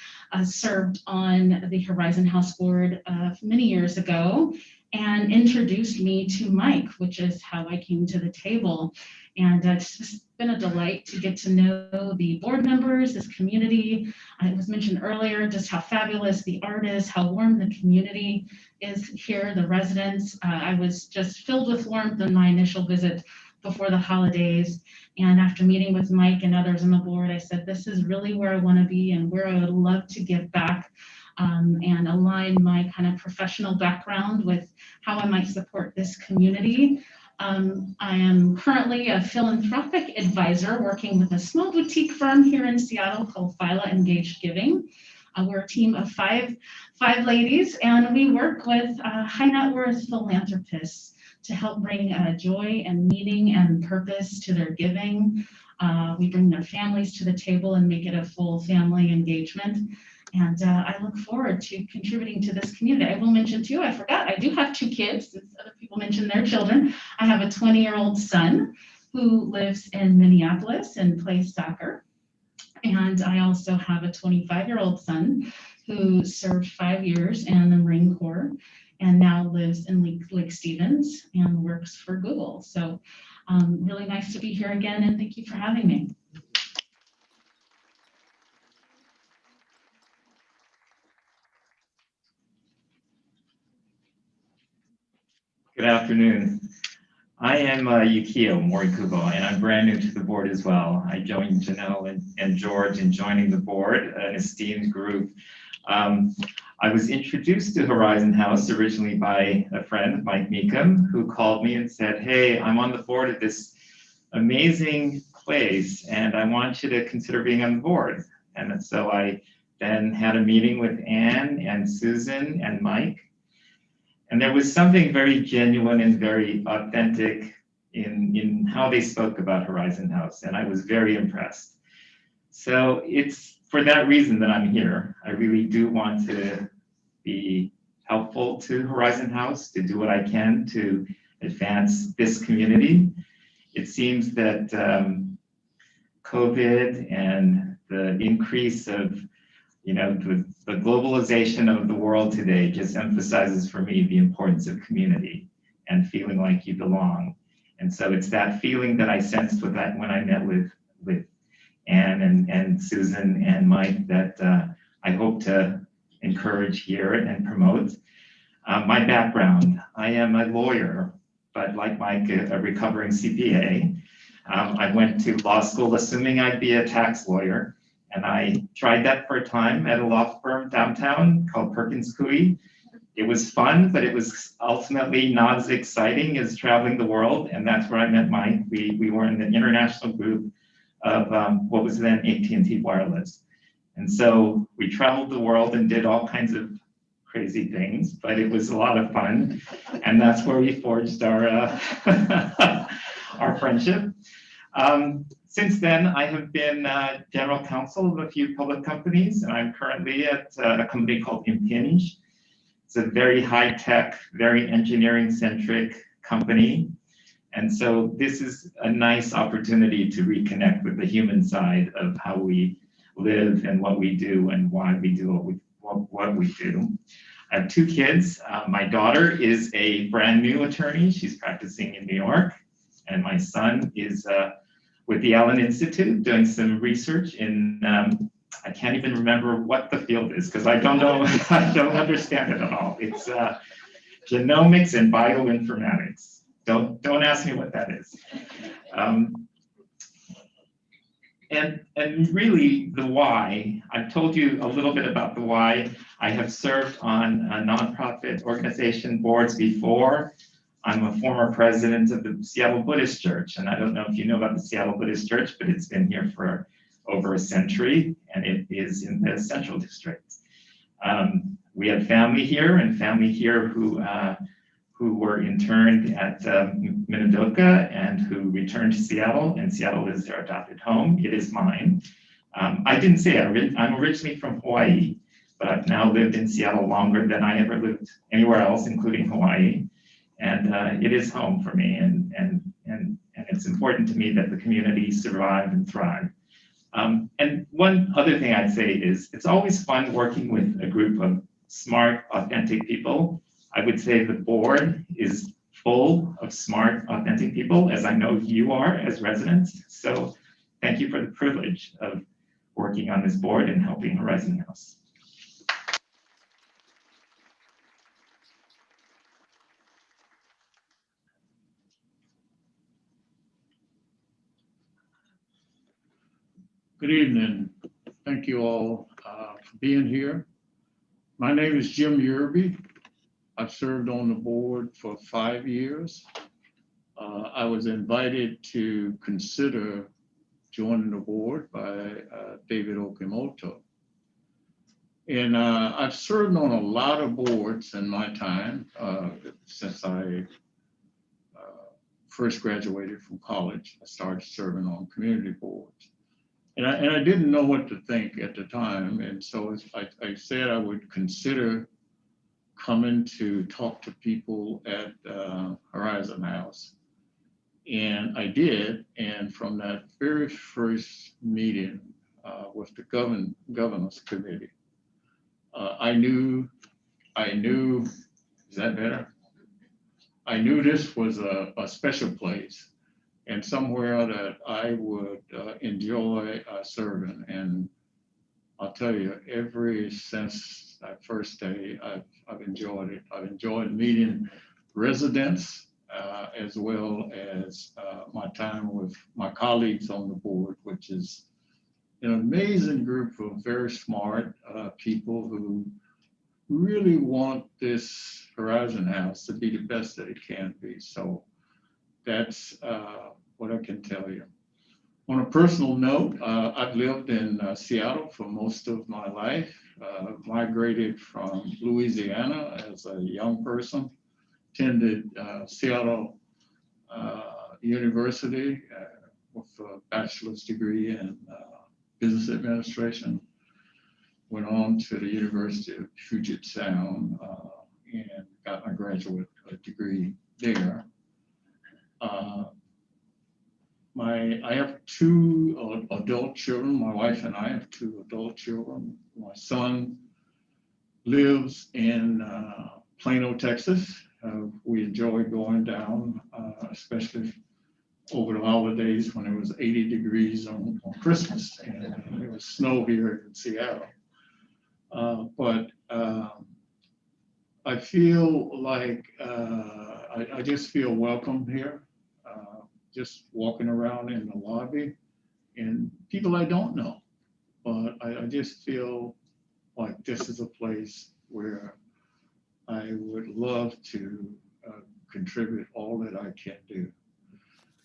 served on the Horizon House board many years ago and introduced me to Mike, which is how I came to the table. And it's just been a delight to get to know the board members, this community. It was mentioned earlier just how fabulous the art is, how warm the community is here, the residents. I was just filled with warmth in my initial visit before the holidays. And after meeting with Mike and others on the board, I said, this is really where I want to be and where I would love to give back, and align my kind of professional background with how I might support this community. I am currently a philanthropic advisor working with a small boutique firm here in Seattle called Phyla Engaged Giving. We're a team of five ladies, and we work with high net worth philanthropists to help bring joy and meaning and purpose to their giving. We bring their families to the table and make it a full family engagement. And I look forward to contributing to this community. I will mention too, I forgot, I do have 2 kids, since other people mentioned their children. I have a 20-year-old son who lives in Minneapolis and plays soccer. And I also have a 25-year-old son who served 5 years in the Marine Corps and now lives in Lake Stevens and works for Google. So really nice to be here again, and thank you for having me. Good afternoon. I am Yukio Morikubo, and I'm brand new to the board as well. I joined Janelle and George in joining the board, an esteemed group. I was introduced to Horizon House originally by a friend, Mike Meekum, who called me and said, hey, I'm on the board of this amazing place, and I want you to consider being on the board. And so I then had a meeting with Anne and Susan and Mike. And there was something very genuine and very authentic in how they spoke about Horizon House, and I was very impressed. So it's for that reason that I'm here. I really do want to be helpful to Horizon House, to do what I can to advance this community. It seems that COVID and the increase of the globalization of the world today just emphasizes for me the importance of community and feeling like you belong. And so it's that feeling that I sensed with that when I met with Anne and Susan and Mike that I hope to encourage here and promote. My background, I am a lawyer, but like Mike, a recovering CPA. I went to law school assuming I'd be a tax lawyer. And I tried that for a time at a law firm downtown called Perkins Coie. It was fun, but it was ultimately not as exciting as traveling the world. And that's where I met Mike. We were in the international group of what was then AT&T Wireless. And so we traveled the world and did all kinds of crazy things, but it was a lot of fun. And that's where we forged our, our friendship. Since then, I have been general counsel of a few public companies, and I'm currently at a company called Impinj. It's a very high-tech, very engineering-centric company. And so this is a nice opportunity to reconnect with the human side of how we live and what we do and why we do what we do. I have 2 kids. My daughter is a brand new attorney. She's practicing in New York. And my son is with the Allen Institute doing some research in, I can't even remember what the field is because I don't know, I don't understand it at all. It's genomics and bioinformatics. Don't ask me what that is. And really the why, I've told you a little bit about the why. I have served on nonprofit organization boards before. I'm a former president of the Seattle Buddhist Church, and I don't know if you know about the Seattle Buddhist Church, but it's been here for over a century, and it is in the Central District. We have family here, and family here who were interned at Minidoka and who returned to Seattle, and Seattle is their adopted home. It is mine. I didn't say I'm originally from Hawaii, but I've now lived in Seattle longer than I ever lived anywhere else, including Hawaii. And it is home for me, and it's important to me that the community survive and thrive. And one other thing I'd say is it's always fun working with a group of smart, authentic people. I would say the board is full of smart, authentic people, as I know you are as residents. So thank you for the privilege of working on this board and helping Horizon House. Good evening. Thank you all for being here. My name is Jim Yerby. I've served on the board for 5 years. I was invited to consider joining the board by David Okamoto. And I've served on a lot of boards in my time since I first graduated from college, I started serving on community boards. And I didn't know what to think at the time. And so I said I would consider coming to talk to people at Horizon House. And I did. And from that very first meeting with the Governance Committee, I knew, is that better? I knew this was a special place and somewhere that I would enjoy serving. And I'll tell you, ever since that first day, I've enjoyed it. I've enjoyed meeting residents as well as my time with my colleagues on the board, which is an amazing group of very smart people who really want this Horizon House to be the best that it can be. So that's what I can tell you. On a personal note, I've lived in Seattle for most of my life, migrated from Louisiana as a young person, attended Seattle University with a bachelor's degree in business administration. Went on to the University of Puget Sound and got my graduate degree there. I have two adult children. My wife and I have two adult children. My son lives in Plano, Texas. We enjoy going down, especially over the holidays when it was 80 degrees on Christmas and it was snow here in Seattle. But I feel like I just feel welcome here. Just walking around in the lobby and people I don't know, but I just feel like this is a place where I would love to contribute all that I can do.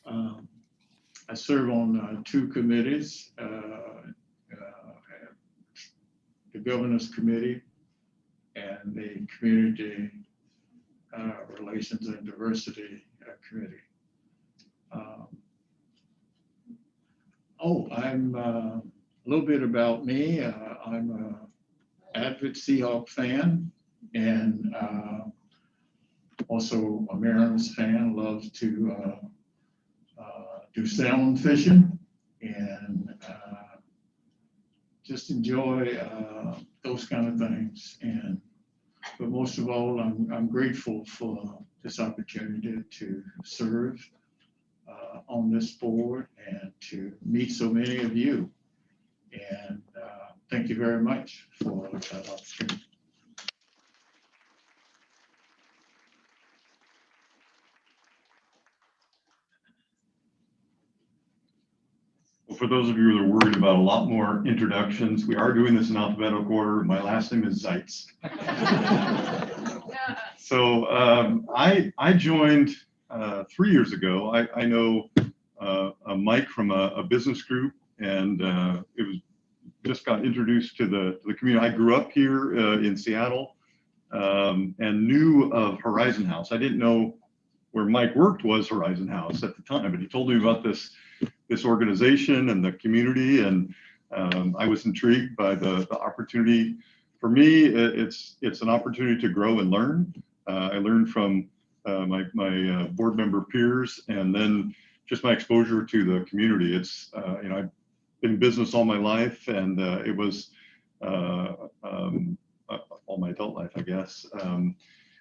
I serve on two committees, the Governance Committee and the Community Relations and Diversity Committee. I'm a little bit about me. I'm an avid Seahawk fan and also a Mariners fan. Love to do salmon fishing and just enjoy those kind of things. But most of all, I'm grateful for this opportunity to serve on this board and to meet so many of you. And thank you very much for that opportunity. Well, for those of you that are worried about a lot more introductions, we are doing this in alphabetical order. My last name is Zeitz. So I joined 3 years ago. I know Mike from a business group, and it was just got introduced to the community. I grew up here in Seattle and knew of Horizon House. I didn't know where Mike worked was Horizon House at the time, but he told me about this organization and the community, and I was intrigued by the opportunity. For me, it's an opportunity to grow and learn. I learned from my board member peers, and then just my exposure to the community. It's I've been in business all my life, and it was all my adult life, I guess.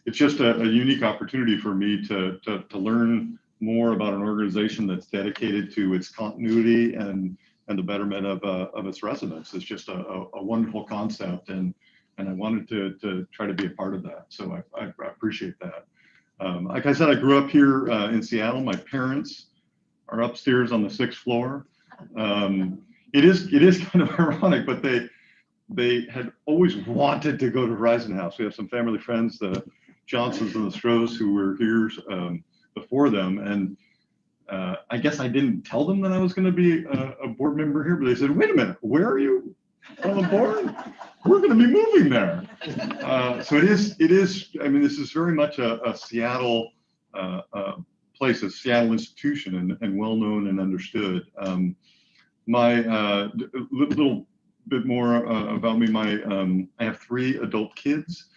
It's just a unique opportunity for me to learn more about an organization that's dedicated to its continuity and the betterment of its residents. It's just a wonderful concept, and I wanted to try to be a part of that. So I appreciate that. Like I said, I grew up here in Seattle. My parents are upstairs on the 6th floor. It is kind of ironic, but they had always wanted to go to Horizon House. We have some family friends, the Johnsons and the Strohs, who were here before them, and I guess I didn't tell them that I was going to be a board member here, but they said, "Wait a minute, where are you on the board? We're going to be moving there." So it is. I mean, this is very much a Seattle place, a Seattle institution, and well-known and understood. My little bit more about me. I have 3 adult kids.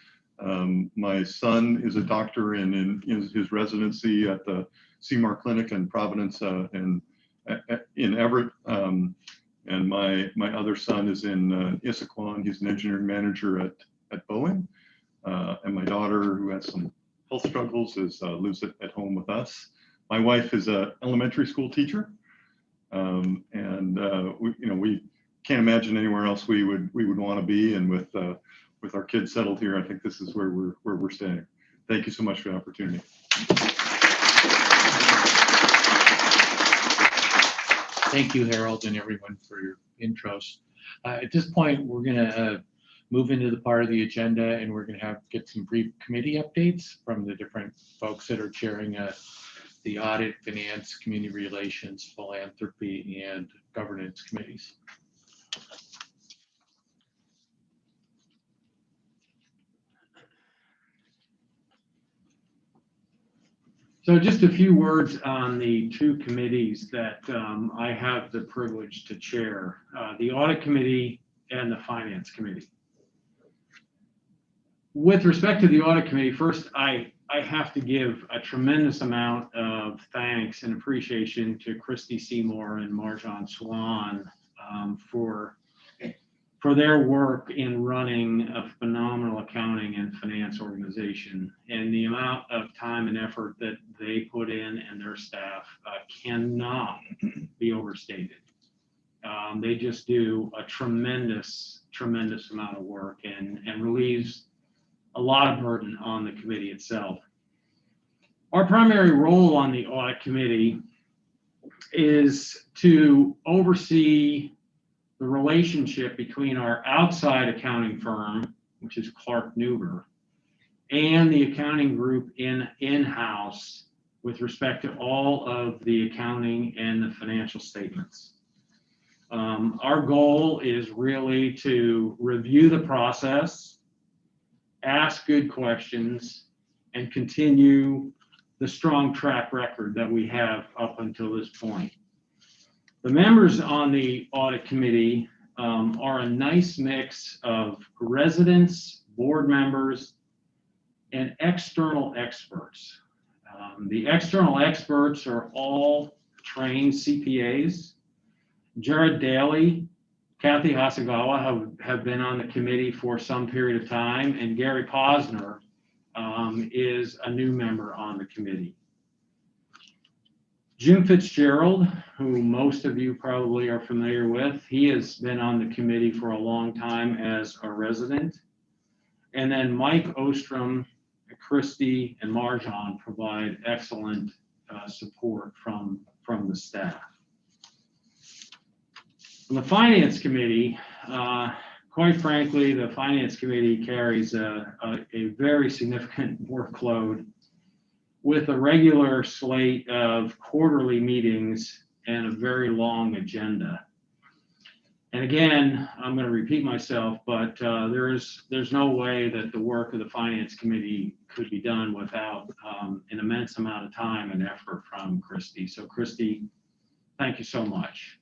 My son is a doctor in his residency at the CMAR Clinic in Providence in Everett. And my other son is in Issaquah. He's an engineering manager at Boeing. And my daughter, who has some health struggles, lives at home with us. My wife is an elementary school teacher. We can't imagine anywhere else we would want to be. And with our kids settled here, I think this is where we're staying. Thank you so much for the opportunity. Thank you, Harold, and everyone for your intros. At this point, we're going to move into the part of the agenda, and we're going to get some brief committee updates from the different folks that are chairing the audit, finance, community relations, philanthropy, and governance committees. So just a few words on the 2 committees that I have the privilege to chair, the Audit Committee and the Finance Committee. With respect to the Audit Committee, first, I have to give a tremendous amount of thanks and appreciation to Christy Seymour and Marjan Swan for their work in running a phenomenal accounting and finance organization, and the amount of time and effort that they put in and their staff cannot be overstated. They just do a tremendous amount of work and relieves a lot of burden on the committee itself. Our primary role on the Audit Committee is to oversee the relationship between our outside accounting firm, which is Clark Newber, and the accounting group in-house with respect to all of the accounting and the financial statements. Our goal is really to review the process, ask good questions, and continue the strong track record that we have up until this point. The members on the Audit Committee are a nice mix of residents, board members, and external experts. The external experts are all trained CPAs. Jared Daly, Kathy Hasagawa have been on the committee for some period of time, and Gary Posner is a new member on the committee. Jim Fitzgerald, who most of you probably are familiar with, he has been on the committee for a long time as a resident. And then Mike Ostrom, Christy, and Marjan provide excellent support from the staff. On the Finance Committee, quite frankly, the Finance Committee carries a very significant workload with a regular slate of quarterly meetings and a very long agenda. And again, I'm going to repeat myself, but there's no way that the work of the Finance Committee could be done without an immense amount of time and effort from Christy. So Christy, thank you so much.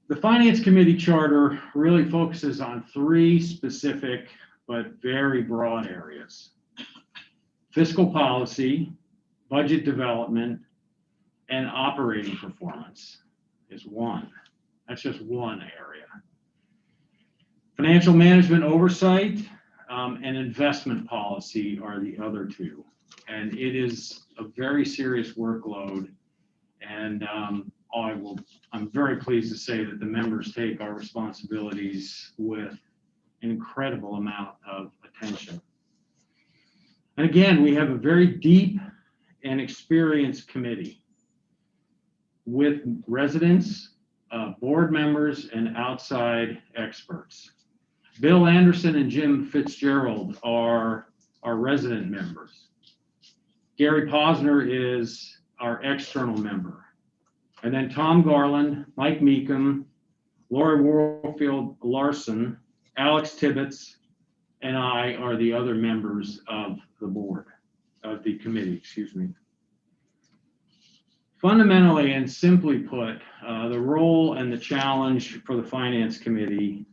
The Finance Committee charter really focuses on 3 specific but very broad areas: fiscal policy, budget development, and operating performance is one. That's just one area. Financial management oversight and investment policy are the other 2. And it is a very serious workload. And I'm very pleased to say that the members take our responsibilities with an incredible amount of attention. And again, we have a very deep and experienced committee with residents, board members, and outside experts. Bill Anderson and Jim Fitzgerald are our resident members. Gary Posner is our external member. And then Tom Garland, Mike Meekum, Lori Warfield Larson, Alex Tibbetts, and I are the other members of the board. the committee, excuse me. Fundamentally and simply put, the role and the challenge for the Finance Committee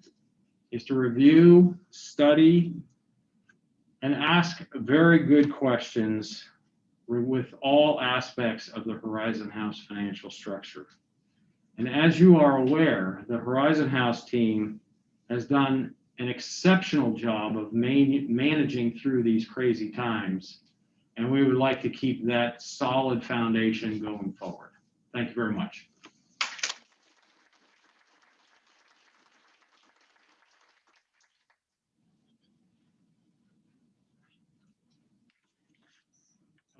is to review, study, and ask very good questions with all aspects of the Horizon House financial structure. And as you are aware, the Horizon House team has done an exceptional job of managing through these crazy times. And we would like to keep that solid foundation going forward. Thank you very much.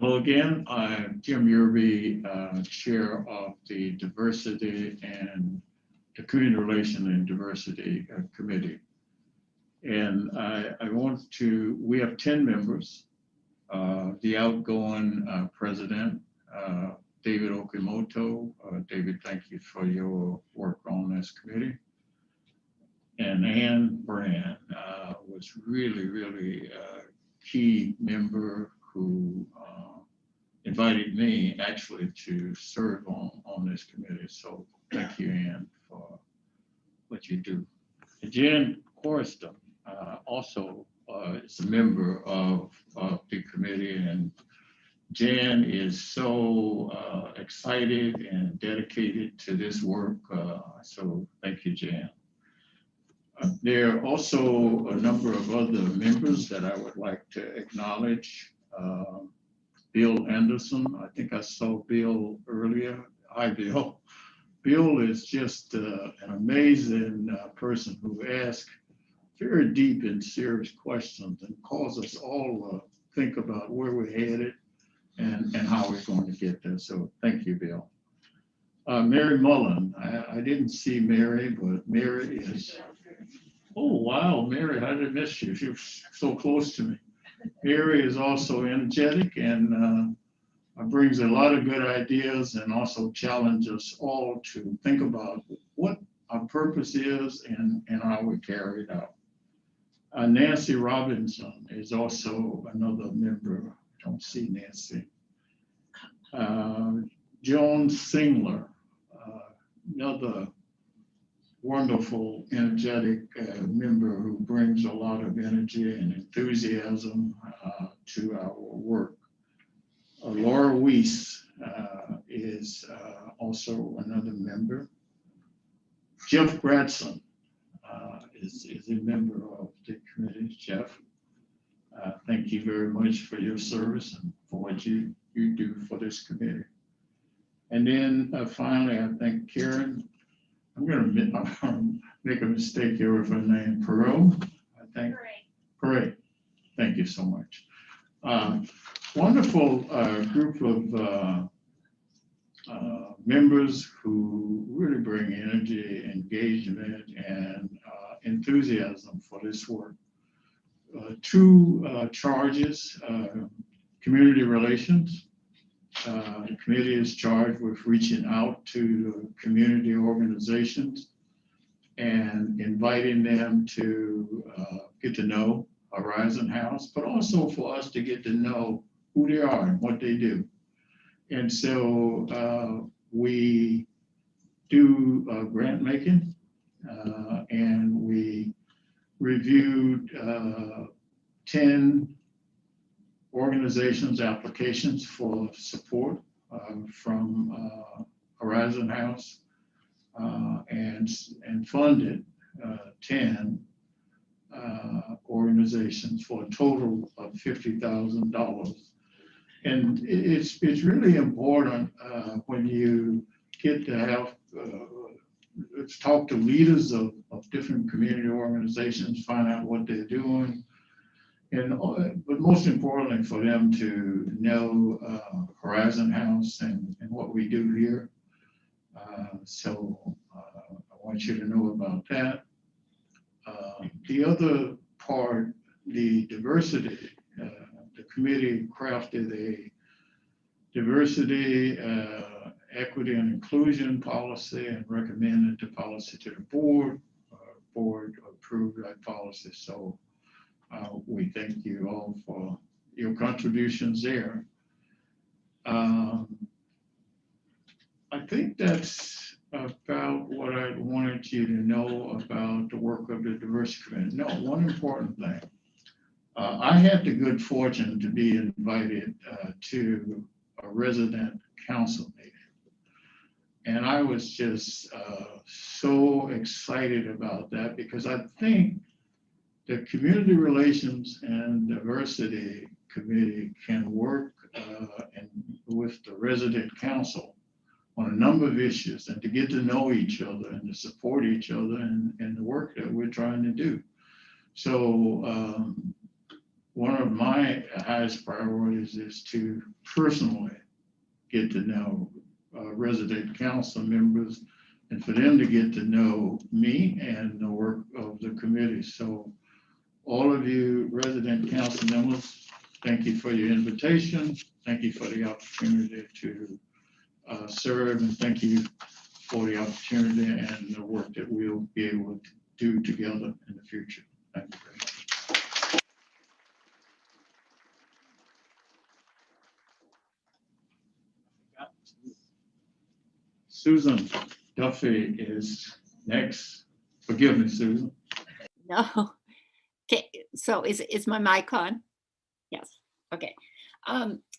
Hello again, I'm Jim Yerby, Chair of the Diversity and the Community Relation and Diversity Committee. And I want to, we have 10 members. The outgoing president, David Okamoto. David, thank you for your work on this committee. And Ann Brand was really a key member who invited me actually to serve on this committee. So thank you, Ann, for what you do. And Jan Horiston also is a member of the committee, and Jan is so excited and dedicated to this work. So thank you, Jan. There are also a number of other members that I would like to acknowledge. Bill Anderson, I think I saw Bill earlier. Hi, Bill. Bill is just an amazing person who asks very deep and serious questions and calls us all to think about where we're headed and how we're going to get there. So thank you, Bill. Mary Mullen, I didn't see Mary, but Mary is, oh wow, Mary, I did miss you. She was so close to me. Mary is also energetic and brings a lot of good ideas and also challenges us all to think about what our purpose is and how we carry it out. Nancy Robinson is also another member. I don't see Nancy. Joan Singler, another wonderful, energetic member who brings a lot of energy and enthusiasm to our work. Laura Riese is also another member. Jeff Gradson is a member of the committee. Jeff, thank you very much for your service and for what you do for this committee. And then finally, I think Karen, I'm going to make a mistake here with her name, Perot, I think. Parade. Thank you so much. Wonderful group of members who really bring energy, engagement, and enthusiasm for this work. Two charges, community relations. The committee is charged with reaching out to community organizations and inviting them to get to know Horizon House, but also for us to get to know who they are and what they do. And so we do grant making, and we reviewed 10 organizations' applications for support from Horizon House and funded 10 organizations for a total of $50,000. And it's really important when you get to have, let's talk to leaders of different community organizations, find out what they're doing, and but most importantly for them to know Horizon House and what we do here. So I want you to know about that. The other part, the diversity, the committee crafted a diversity, equity and inclusion policy and recommended the policy to the board. Board approved that policy. So we thank you all for your contributions there. I think that's about what I wanted you to know about the work of the Diversity Committee. No, one important thing. I had the good fortune to be invited to a resident council meeting. And I was just so excited about that because I think the Community Relations and Diversity Committee can work with the resident council on a number of issues and to get to know each other and to support each other in the work that we're trying to do. So one of my highest priorities is to personally get to know resident council members and for them to get to know me and the work of the committee. So all of you resident council members, thank you for your invitation. Thank you for the opportunity to serve, and thank you for the opportunity and the work that we'll be able to do together in the future. Thank you very much. Susan Duffy is next. Forgive me, Susan. No. Okay, so is my mic on? Yes, okay.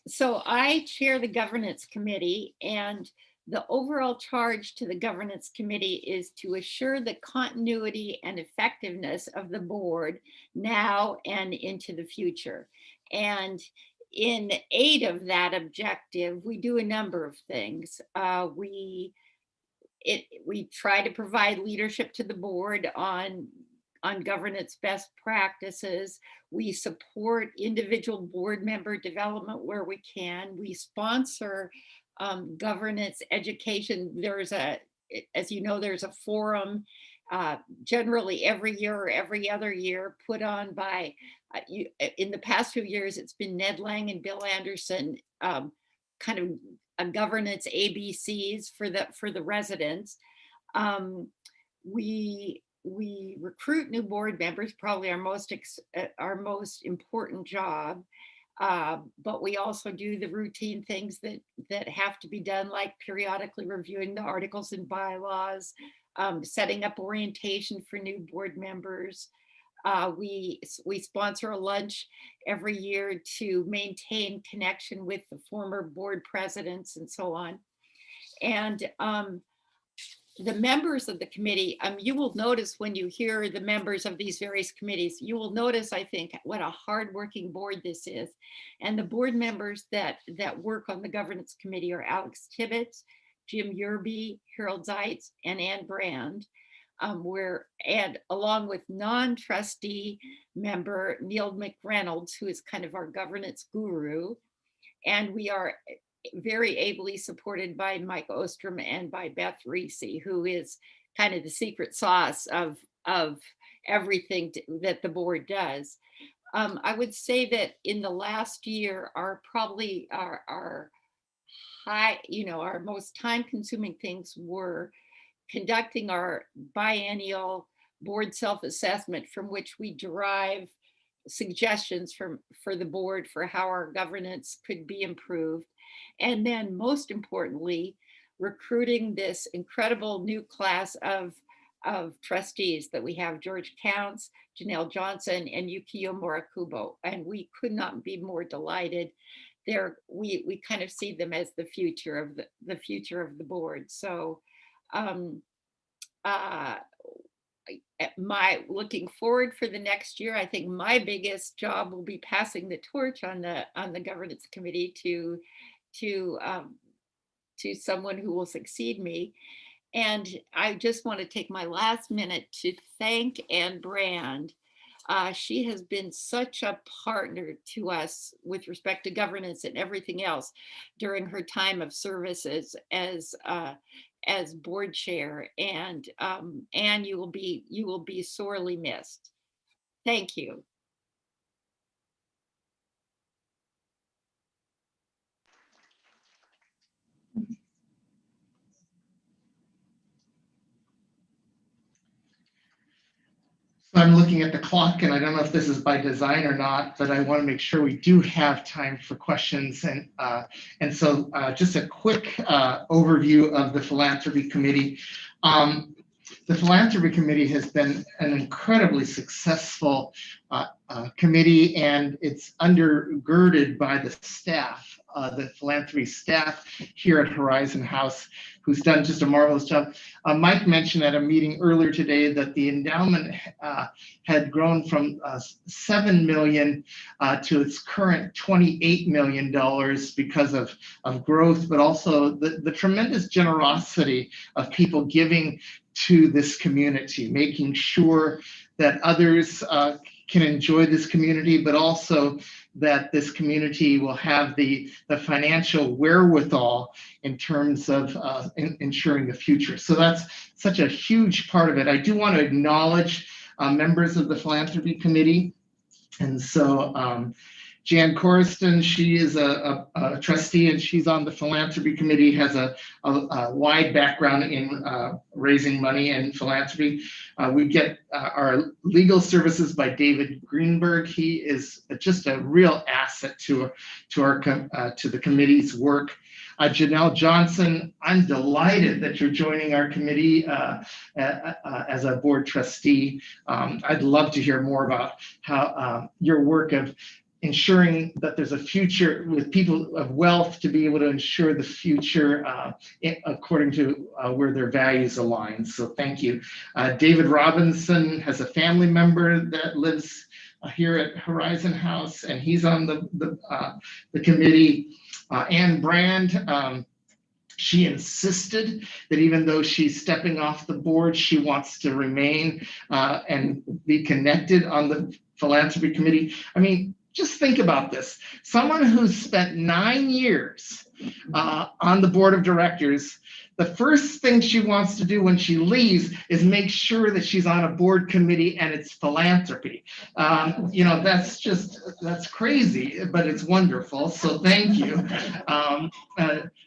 So I chair the governance committee, and the overall charge to the governance committee is to assure the continuity and effectiveness of the board now and into the future. And in aid of that objective, we do a number of things. We try to provide leadership to the board on governance best practices. We support individual board member development where we can. We sponsor governance education. As you know, there's a forum generally every year or every other year put on by, in the past few years, it's been Ned Lang and Bill Anderson, kind of a governance ABCs for the residents. We recruit new board members, probably our most important job, but we also do the routine things that have to be done, like periodically reviewing the articles and bylaws, setting up orientation for new board members. We sponsor a lunch every year to maintain connection with the former board presidents and so on. And the members of the committee, you will notice when you hear the members of these various committees, you will notice, I think, what a hardworking board this is. And the board members that work on the governance committee are Alex Tibbetts, Jim Yerby, Harold Zeitz, and Ann Brand. And along with non-trustee member Neil McReynolds, who is kind of our governance guru. And we are very ably supported by Mike Ostrom and by Beth Riese, who is kind of the secret sauce of everything that the board does. I would say that in the last year, our most time-consuming things were conducting our biennial board self-assessment, from which we derive suggestions for the board for how our governance could be improved. And then most importantly, recruiting this incredible new class of trustees that we have: George Counts, Janelle Johnson, and Yukio Morikubo. And we could not be more delighted. We kind of see them as the future of the board. So looking forward for the next year, I think my biggest job will be passing the torch on the governance committee to someone who will succeed me. And I just want to take my last minute to thank Ann Brand. She has been such a partner to us with respect to governance and everything else during her time of service as board chair. And Ann, you will be sorely missed. Thank you. So I'm looking at the clock, and I don't know if this is by design or not, but I want to make sure we do have time for questions. And so just a quick overview of the Philanthropy Committee. The Philanthropy Committee has been an incredibly successful committee, and it's undergirded by the staff, the philanthropy staff here at Horizon House, who's done just a marvelous job. Mike mentioned at a meeting earlier today that the endowment had grown from $7 million to its current $28 million because of growth, but also the tremendous generosity of people giving to this community, making sure that others can enjoy this community, but also that this community will have the financial wherewithal in terms of ensuring the future. So that's such a huge part of it. I do want to acknowledge members of the Philanthropy Committee. And so Jan Horiston, she is a trustee, and she's on the Philanthropy Committee, has a wide background in raising money and philanthropy. We get our legal services by David Greenberg. He is just a real asset to the committee's work. Janelle Johnson, I'm delighted that you're joining our committee as a board trustee. I'd love to hear more about how your work of ensuring that there's a future with people of wealth to be able to ensure the future according to where their values align. So thank you. David Robinson has a family member that lives here at Horizon House, and he's on the committee. Anne Brand, she insisted that even though she's stepping off the board, she wants to remain and be connected on the Philanthropy Committee. I mean, just think about this. Someone who's spent 9 years on the board of directors, the first thing she wants to do when she leaves is make sure that she's on a board committee and it's philanthropy. You know, that's crazy, but it's wonderful. So thank you.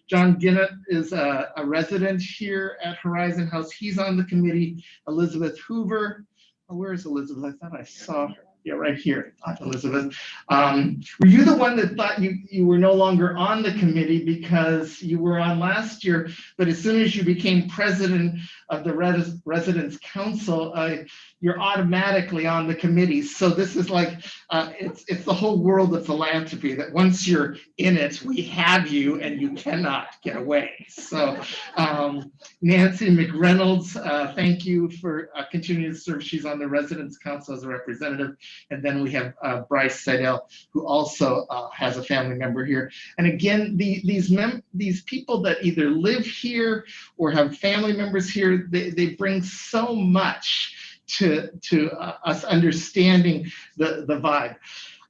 John Ginnett is a resident here at Horizon House. He's on the committee. Elizabeth Hoover. Oh, where is Elizabeth? I thought I saw her. Yeah, right here, Elizabeth. Were you the one that thought you were no longer on the committee because you were on last year, but as soon as you became president of the Residents Council, you're automatically on the committee. So this is like, it's the whole world of philanthropy, that once you're in it, we have you and you cannot get away. So Nancy McReynolds, thank you for continuing to serve. She's on the Residents Council as a representative. And then we have Bryce Seidel, who also has a family member here. And again, these people that either live here or have family members here, they bring so much to us understanding the vibe.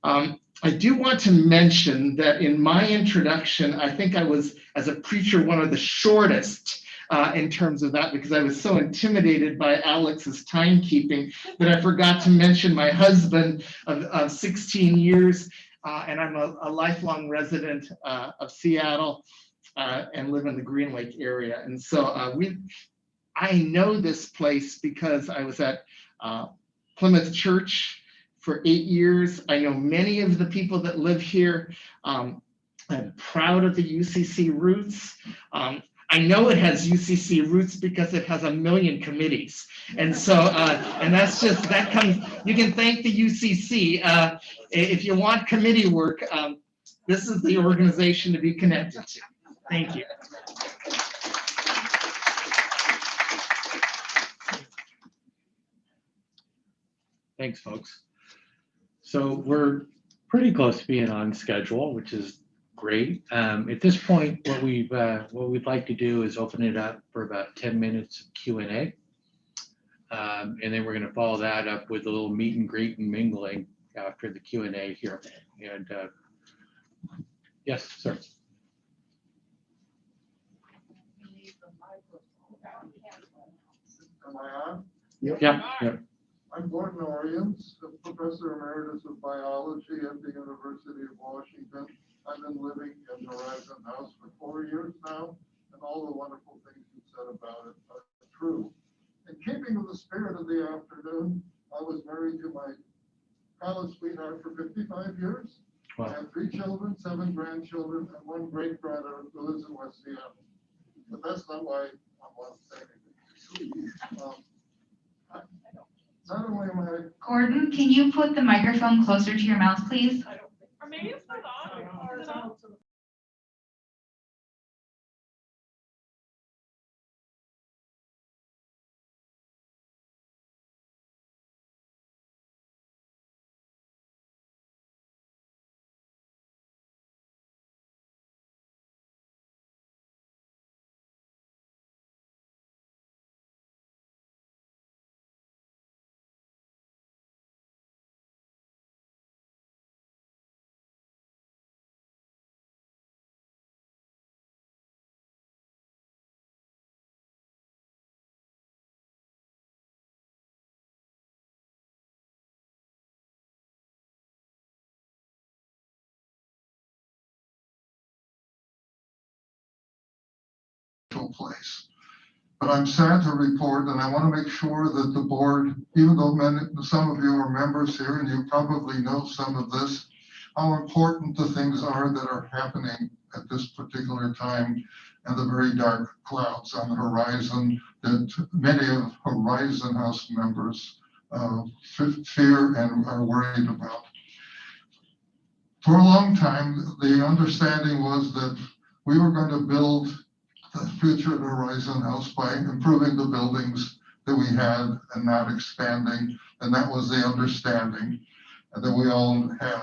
I do want to mention that in my introduction, I think I was, as a preacher, one of the shortest in terms of that, because I was so intimidated by Alex's timekeeping that I forgot to mention my husband of 16 years, and I'm a lifelong resident of Seattle and live in the Green Lake area. And so I know this place because I was at Plymouth Church for 8 years. I know many of the people that live here. I'm proud of the UCC roots. I know it has UCC roots because it has 1 million committees. And so, and that's just, that comes, you can thank the UCC. If you want committee work, this is the organization to be connected to. Thank you. Thanks, folks. So we're pretty close to being on schedule, which is great. At this point, what we'd like to do is open it up for about 10 minutes of Q&A. And then we're going to follow that up with a little meet and greet and mingling after the Q&A here. And yes, sir. Am I on? Yep. Yep. I'm Gordon Oriens, a professor emeritus of biology at the University of Washington. I've been living in Horizon House for 4 years now, and all the wonderful things you said about it are true. In keeping with the spirit of the afternoon, I was married to my college sweetheart for 55 years. Wow. I have 3 children, 7 grandchildren, and 1 great-granddaughter who lives in West Seattle. But that's not why I want to say anything. Not only am I Gordon, can you put the microphone closer to your mouth, please? Or maybe it's not on. Or is it on? place. But I'm sad to report, and I want to make sure that the board, even though some of you are members here and you probably know some of this, how important the things are that are happening at this particular time and the very dark clouds on the horizon that many of Horizon House members fear and are worried about. For a long time, the understanding was that we were going to build the future Horizon House by improving the buildings that we had and not expanding. And that was the understanding that we all had.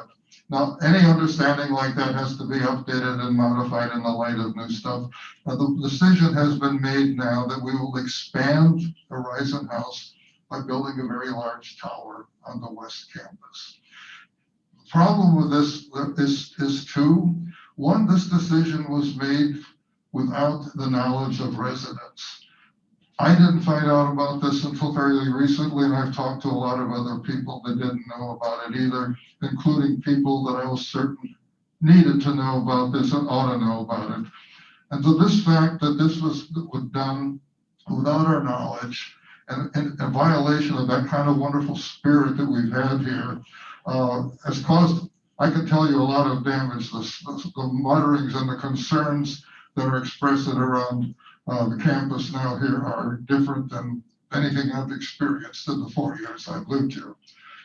Now, any understanding like that has to be updated and modified in the light of new stuff. The decision has been made now that we will expand Horizon House by building a very large tower on the west campus. The problem with this is two. One, this decision was made without the knowledge of residents. I didn't find out about this until fairly recently, and I've talked to a lot of other people that didn't know about it either, including people that I was certain needed to know about this and ought to know about it. And so this fact that this was done without our knowledge and a violation of that kind of wonderful spirit that we've had here has caused, I can tell you, a lot of damage. The mutterings and the concerns that are expressed around the campus now here are different than anything I've experienced in the 4 years I've lived here.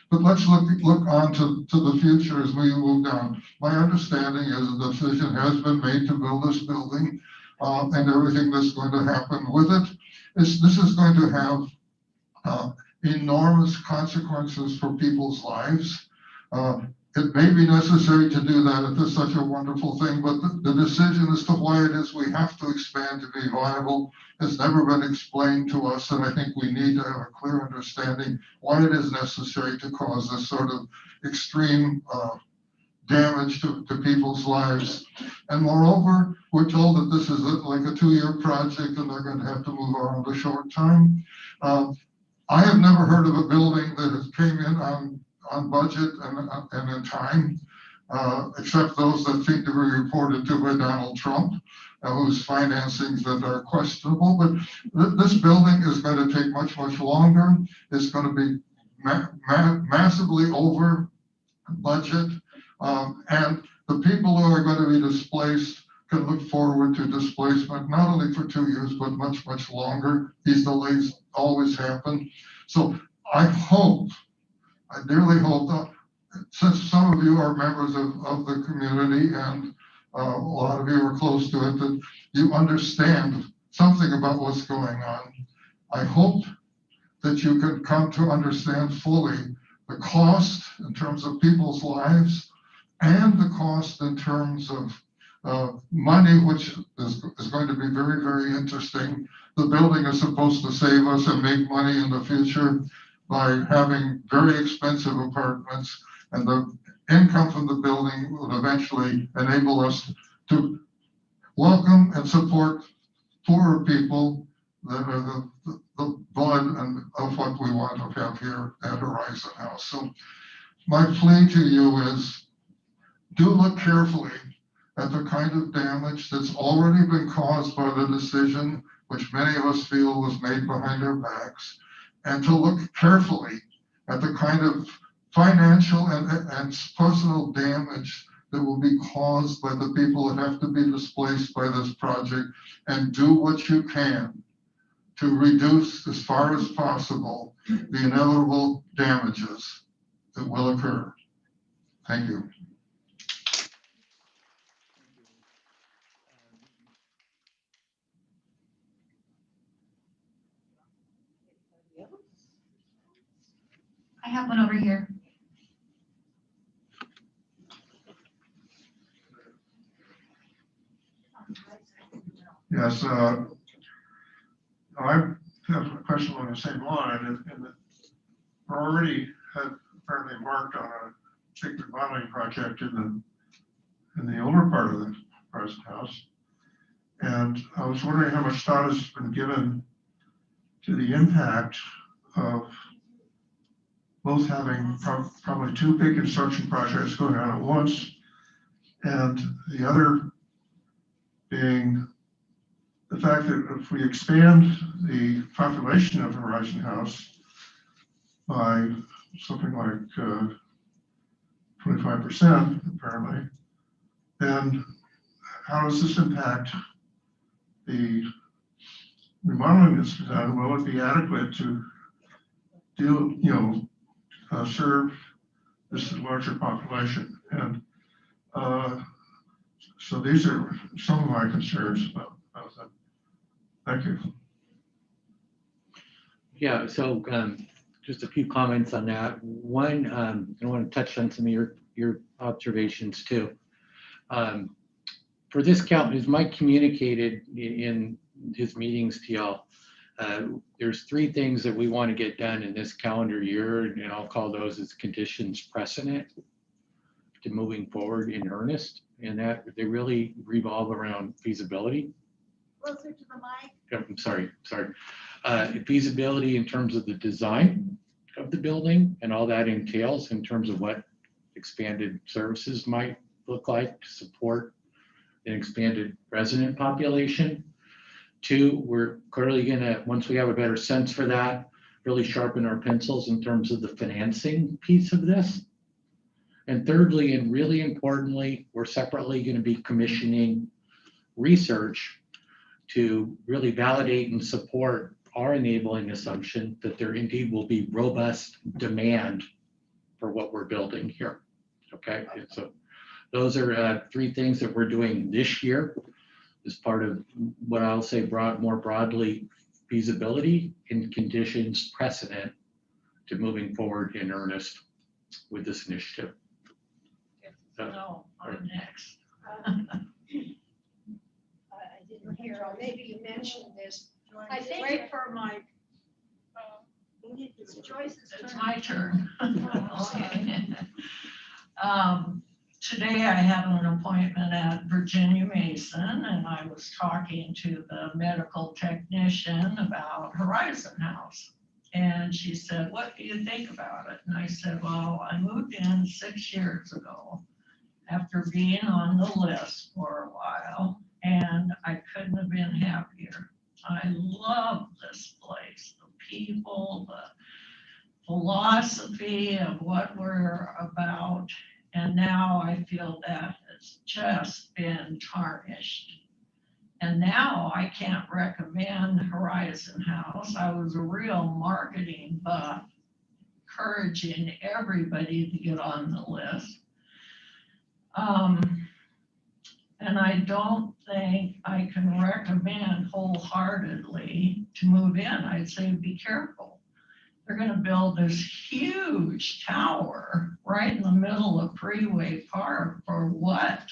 But let's look on to the future as we move down. My understanding is that the decision has been made to build this building and everything that's going to happen with it. This is going to have enormous consequences for people's lives. It may be necessary to do that if it's such a wonderful thing, but the decision as to why it is we have to expand to be viable has never been explained to us, and I think we need to have a clear understanding why it is necessary to cause this sort of extreme damage to people's lives. And moreover, we're told that this is like a 2-year project and they're going to have to move around a short time. I have never heard of a building that has came in on budget and in time, except those that seem to be reported to by Donald Trump, whose financings that are questionable. But this building is going to take much, much longer. It's going to be massively over budget. And the people who are going to be displaced can look forward to displacement, not only for 2 years, but much, much longer. These delays always happen. So I dearly hope that, since some of you are members of the community and a lot of you are close to it, that you understand something about what's going on. I hope that you can come to understand fully the cost in terms of people's lives and the cost in terms of money, which is going to be very, very interesting. The building is supposed to save us and make money in the future by having very expensive apartments, and the income from the building would eventually enable us to welcome and support poorer people that are the blood and of what we want to have here at Horizon House. So my plea to you is, do look carefully at the kind of damage that's already been caused by the decision, which many of us feel was made behind our backs, and to look carefully at the kind of financial and personal damage that will be caused by the people that have to be displaced by this project, and do what you can to reduce as far as possible the inevitable damages that will occur. Thank you. I have one over here. Yes, I have a question on the same line, and that we're already had apparently embarked on a big remodeling project in the older part of the present house. And I was wondering how much thought has been given to the impact of both having probably two big construction projects going on at once, and the other being the fact that if we expand the population of Horizon House by something like 25% apparently, then how does this impact the remodeling that's done? Will it be adequate to do, serve this larger population? And so these are some of my concerns about that. Thank you. Yeah, so just a few comments on that. One, I want to touch on some of your observations too. For this count, as Mike communicated in his meetings to y'all, there's three things that we want to get done in this calendar year, and I'll call those as conditions precedent to moving forward in earnest, and that they really revolve around feasibility. Closer to the mic. I'm sorry. Feasibility in terms of the design of the building and all that entails in terms of what expanded services might look like to support an expanded resident population. Two, we're clearly gonna, once we have a better sense for that, really sharpen our pencils in terms of the financing piece of this. And thirdly, and really importantly, we're separately gonna be commissioning research to really validate and support our enabling assumption that there indeed will be robust demand for what we're building here. Okay, and so those are three things that we're doing this year as part of what I'll say more broadly, feasibility and conditions precedent to moving forward in earnest with this initiative. No, I'm next. I didn't hear, or maybe you mentioned this. I think. Wait for my, It's Joyce's it's turn. my turn. Okay. Today I had an appointment at Virginia Mason, and I was talking to the medical technician about Horizon House. And she said, "What do you think about it?" And I said, "Well, I moved in 6 years ago after being on the list for a while, and I couldn't have been happier. I love this place, the people, the philosophy of what we're about. And now I feel that it's just been tarnished. And now I can't recommend Horizon House. I was a real marketing buff, encouraging everybody to get on the list. And I don't think I can recommend wholeheartedly to move in. I'd say be careful. They're going to build this huge tower right in the middle of Freeway Park for what?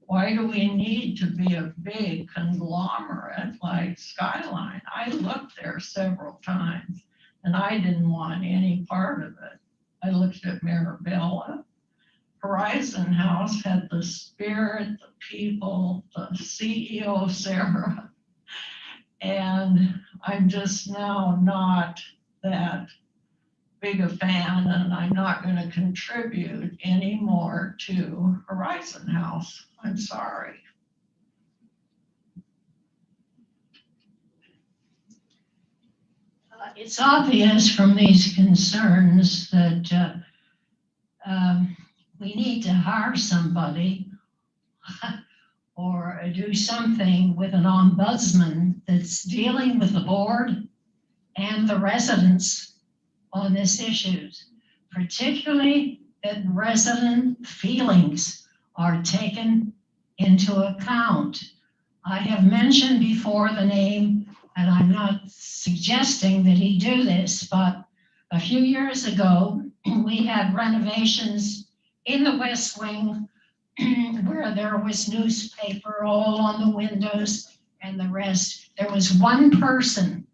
Why do we need to be a big conglomerate like Skyline? I looked there several times and I didn't want any part of it. I looked at Marabella. Horizon House had the spirit, the people, the CEO, Sarah. And I'm just now not that big a fan, and I'm not going to contribute anymore to Horizon House. I'm sorry. It's obvious from these concerns that we need to hire somebody or do something with an ombudsman that's dealing with the board and the residents on this issues, particularly that resident feelings are taken into account. I have mentioned before the name, and I'm not suggesting that he do this, but a few years ago, we had renovations in the West Wing where there was newspaper all on the windows and the rest. There was one person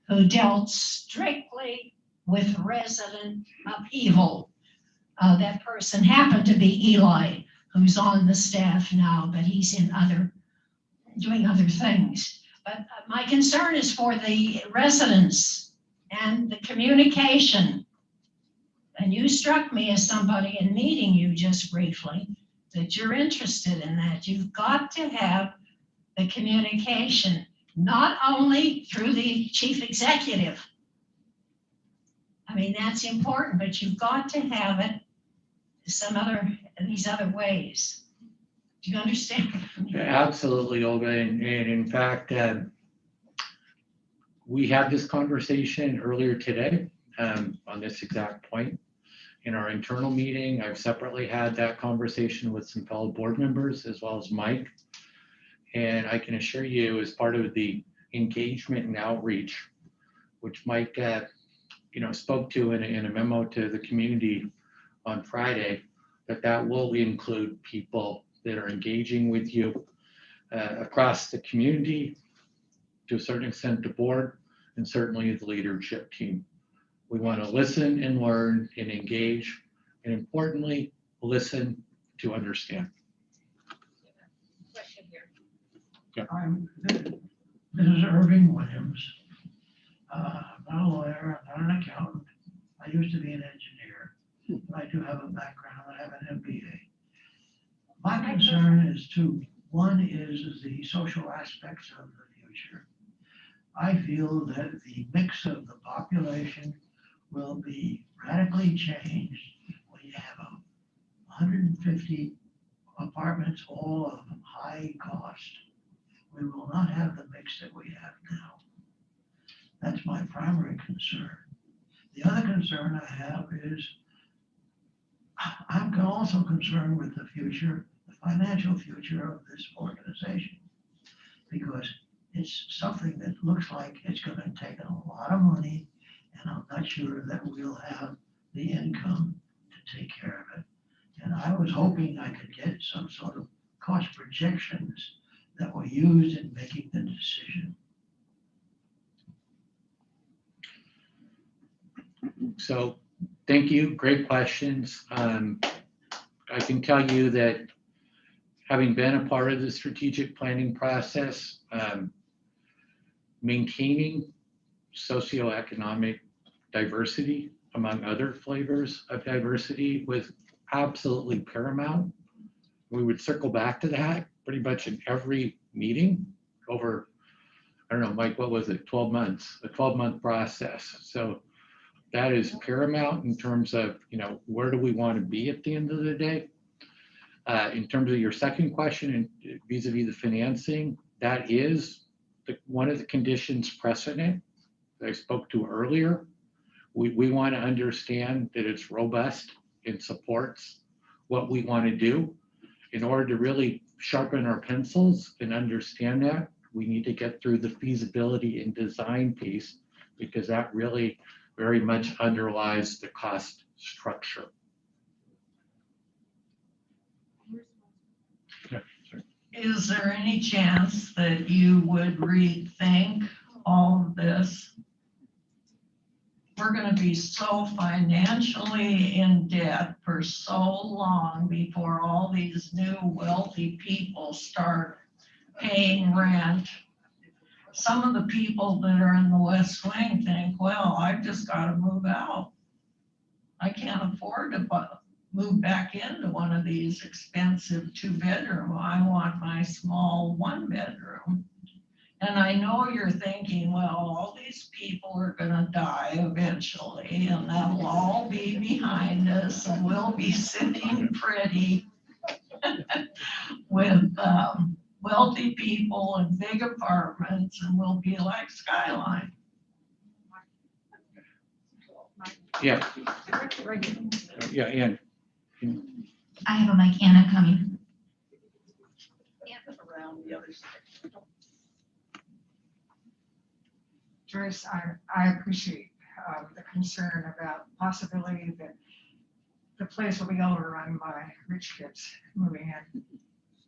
who dealt strictly with resident upheaval. That person happened to be Eli, who's on the staff now, but he's in doing other things. But my concern is for the residents and the communication. And you struck me as somebody in meeting you just briefly, that you're interested in that. You've got to have the communication, not only through the chief executive. I mean, that's important, but you've got to have it these other ways. Do you understand? Absolutely, Olga. And in fact, we had this conversation earlier today on this exact point. In our internal meeting, I've separately had that conversation with some fellow board members as well as Mike. And I can assure you, as part of the engagement and outreach, which Mike spoke to in a memo to the community on Friday, that will include people that are engaging with you across the community, to a certain extent the board, and certainly the leadership team. We want to listen and learn and engage, and importantly, listen to understand. Question here. This is Irving Williams. I'm not a lawyer, I'm not an accountant. I used to be an engineer, but I do have a background. I have an MBA. My concern is two. One is the social aspects of the future. I feel that the mix of the population will be radically changed when you have 150 apartments, all of them high cost. We will not have the mix that we have now. That's my primary concern. The other concern I have is I'm also concerned with the future, the financial future of this organization, because it's something that looks like it's going to take a lot of money, and I'm not sure that we'll have the income to take care of it. And I was hoping I could get some sort of cost projections that were used in making the decision. So thank you, great questions. I can tell you that having been a part of the strategic planning process, maintaining socioeconomic diversity, among other flavors of diversity, was absolutely paramount. We would circle back to that pretty much in every meeting over, I don't know, Mike, what was it, 12 months, a 12-month process. So that is paramount in terms of, where do we want to be at the end of the day? In terms of your second question, and vis-a-vis the financing, that is one of the conditions precedent that I spoke to earlier. We want to understand that it's robust and supports what we want to do. In order to really sharpen our pencils and understand that, we need to get through the feasibility and design piece, because that really very much underlies the cost structure. Is there any chance that you would rethink all of this? We're going to be so financially in debt for so long before all these new wealthy people start paying rent. Some of the people that are in the West Wing think, well, I've just got to move out. I can't afford to move back into one of these expensive 2-bedroom. I want my small 1-bedroom. And I know you're thinking, well, all these people are gonna die eventually, and that'll all be behind us, and we'll be sitting pretty with wealthy people and big apartments, and we'll be like Skyline. Yeah. Yeah, Ann. I have a mic, Anna coming. Around the other side. Joyce, I appreciate the concern about possibility that the place will be overrun by rich kids moving in.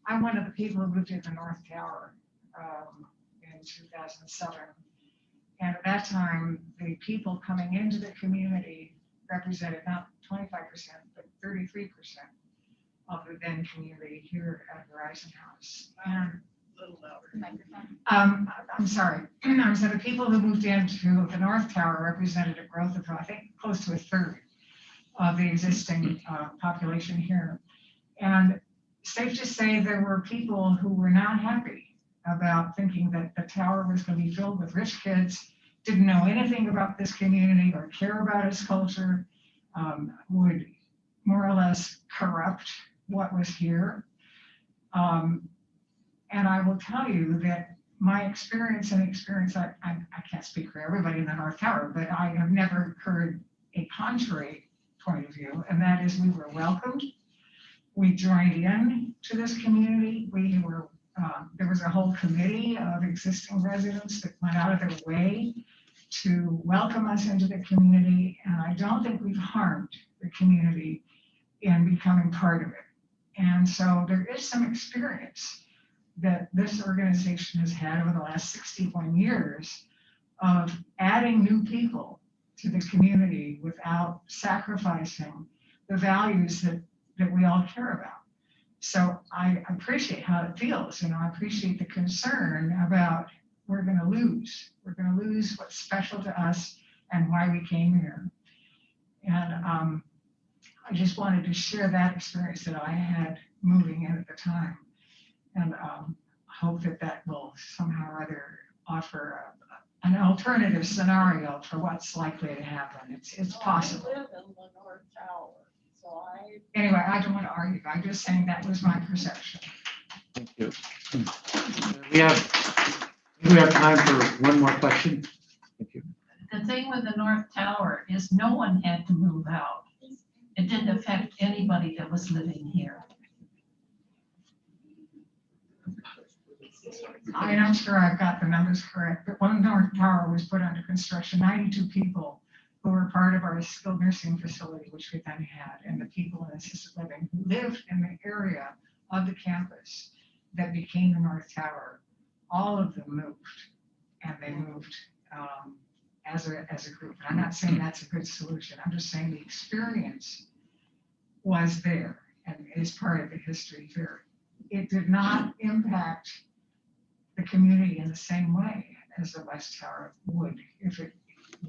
I'm one of the people who moved into North Tower in 2007. And at that time, the people coming into the community represented not 25%, but 33% of the then community here at Horizon House. And I'm sorry. So the people who moved into the North Tower represented a growth of, I think, close to a third of the existing population here. And safe to say there were people who were not happy about thinking that the tower was going to be filled with rich kids, didn't know anything about this community or care about its culture, would more or less corrupt what was here. And I will tell you that my experience, I can't speak for everybody in the North Tower, but I have never heard a contrary point of view, and that is we were welcomed. We joined in to this community. We were, there was a whole committee of existing residents that went out of their way to welcome us into the community, and I don't think we've harmed the community in becoming part of it. And so there is some experience that this organization has had over the last 61 years of adding new people to the community without sacrificing the values that we all care about. So I appreciate how it feels, I appreciate the concern about we're gonna lose what's special to us and why we came here. And I just wanted to share that experience that I had moving in at the time. And hope that will somehow or other offer an alternative scenario for what's likely to happen. It's possible. I live in the North Tower, so Anyway, I don't want to argue. I'm just saying that was my perception. Thank you. We have time for one more question. Thank you. The thing with the North Tower is no one had to move out. It didn't affect anybody that was living here. I'm not sure I've got the numbers correct, but when North Tower was put under construction, 92 people who were part of our skilled nursing facility, which we then had, and the people in assisted living who lived in the area of the campus that became the North Tower, all of them moved, and they moved as a group. And I'm not saying that's a good solution. I'm just saying the experience was there and is part of the history here. It did not impact the community in the same way as the West Tower would if it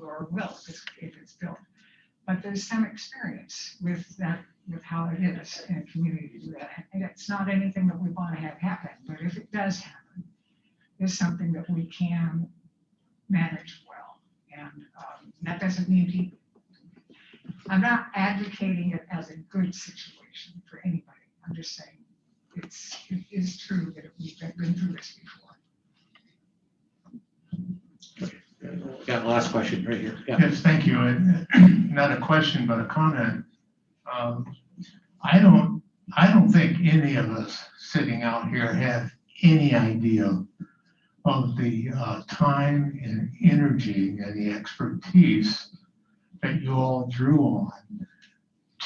or will if it's built. But there's some experience with that, with how it is in a community to do that. And it's not anything that we want to have happen, but if it does happen, it's something that we can manage well. And that doesn't mean people. I'm not advocating it as a good situation for anybody. I'm just saying it is true that we've been through this before. Yeah, last question right here. Yeah. Yes, thank you. Not a question, but a comment. I don't think any of us sitting out here have any idea of the time and energy and the expertise that you all drew on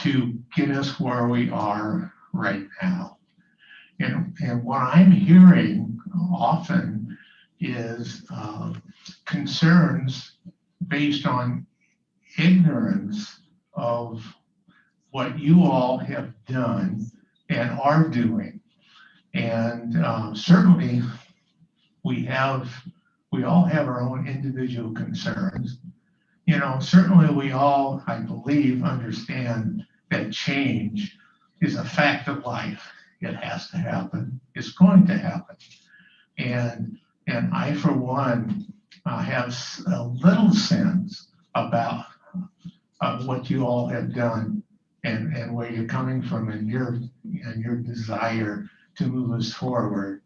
to get us where we are right now. And what I'm hearing often is concerns based on ignorance of what you all have done and are doing. And certainly we all have our own individual concerns. Certainly we all, I believe, understand that change is a fact of life. It has to happen. It's going to happen. And And I, for one, have a little sense about what you all have done and where you're coming from and your desire to move us forward.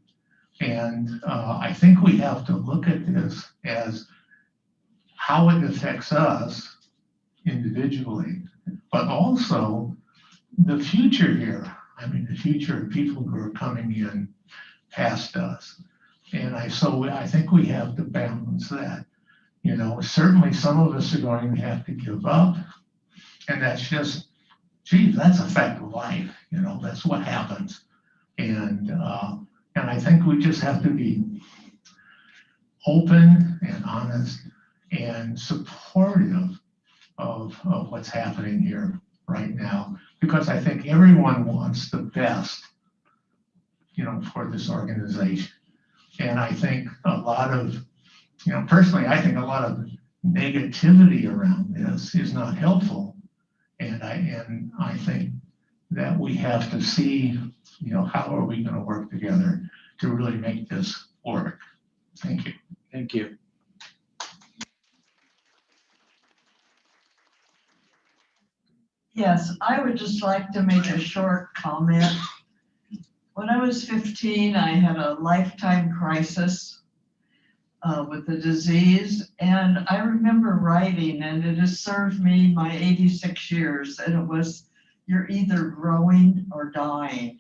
And I think we have to look at this as how it affects us individually, but also the future here. I mean, the future of people who are coming in past us. And I think we have to balance that. You know, certainly some of us are going to have to give up. And that's just, geez, that's a fact of life. You know, that's what happens. And I think we just have to be open and honest and supportive of what's happening here right now, because I think everyone wants the best, you know, for this organization. And I think a lot of, you know, personally, I think a lot of negativity around this is not helpful. And I think that we have to see, you know, how are we going to work together to really make this work. Thank you. Thank you. Yes, I would just like to make a short comment. When I was 15, I had a lifetime crisis with the disease, and I remember writing, and it has served me my 86 years, and it was, you're either growing or dying.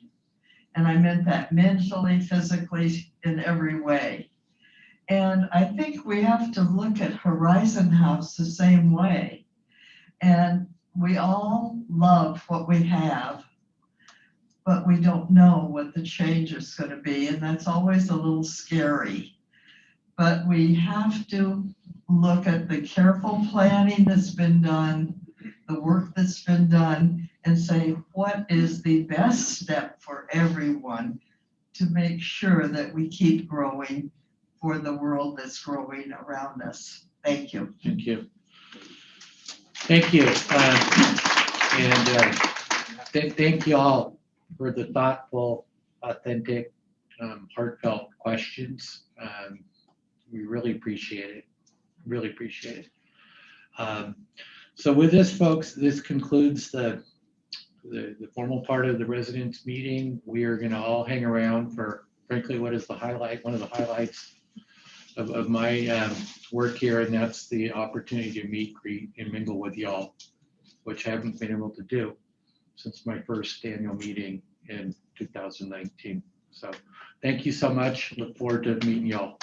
And I meant that mentally, physically, in every way. And I think we have to look at Horizon House the same way. And we all love what we have, but we don't know what the change is going to be. And that's always a little scary. But we have to look at the careful planning that's been done, the work that's been done, and say, what is the best step for everyone to make sure that we keep growing for the world that's growing around us. Thank you. Thank you. Thank you. Thank you all for the thoughtful, authentic, heartfelt questions. We really appreciate it. Really appreciate it. So with this, folks, this concludes the formal part of the residents meeting. We are going to all hang around for, frankly, what is the highlight, one of the highlights of my work here, and that's the opportunity to meet, greet, and mingle with y'all, which I haven't been able to do since my first annual meeting in 2019. So thank you so much. Look forward to meeting y'all.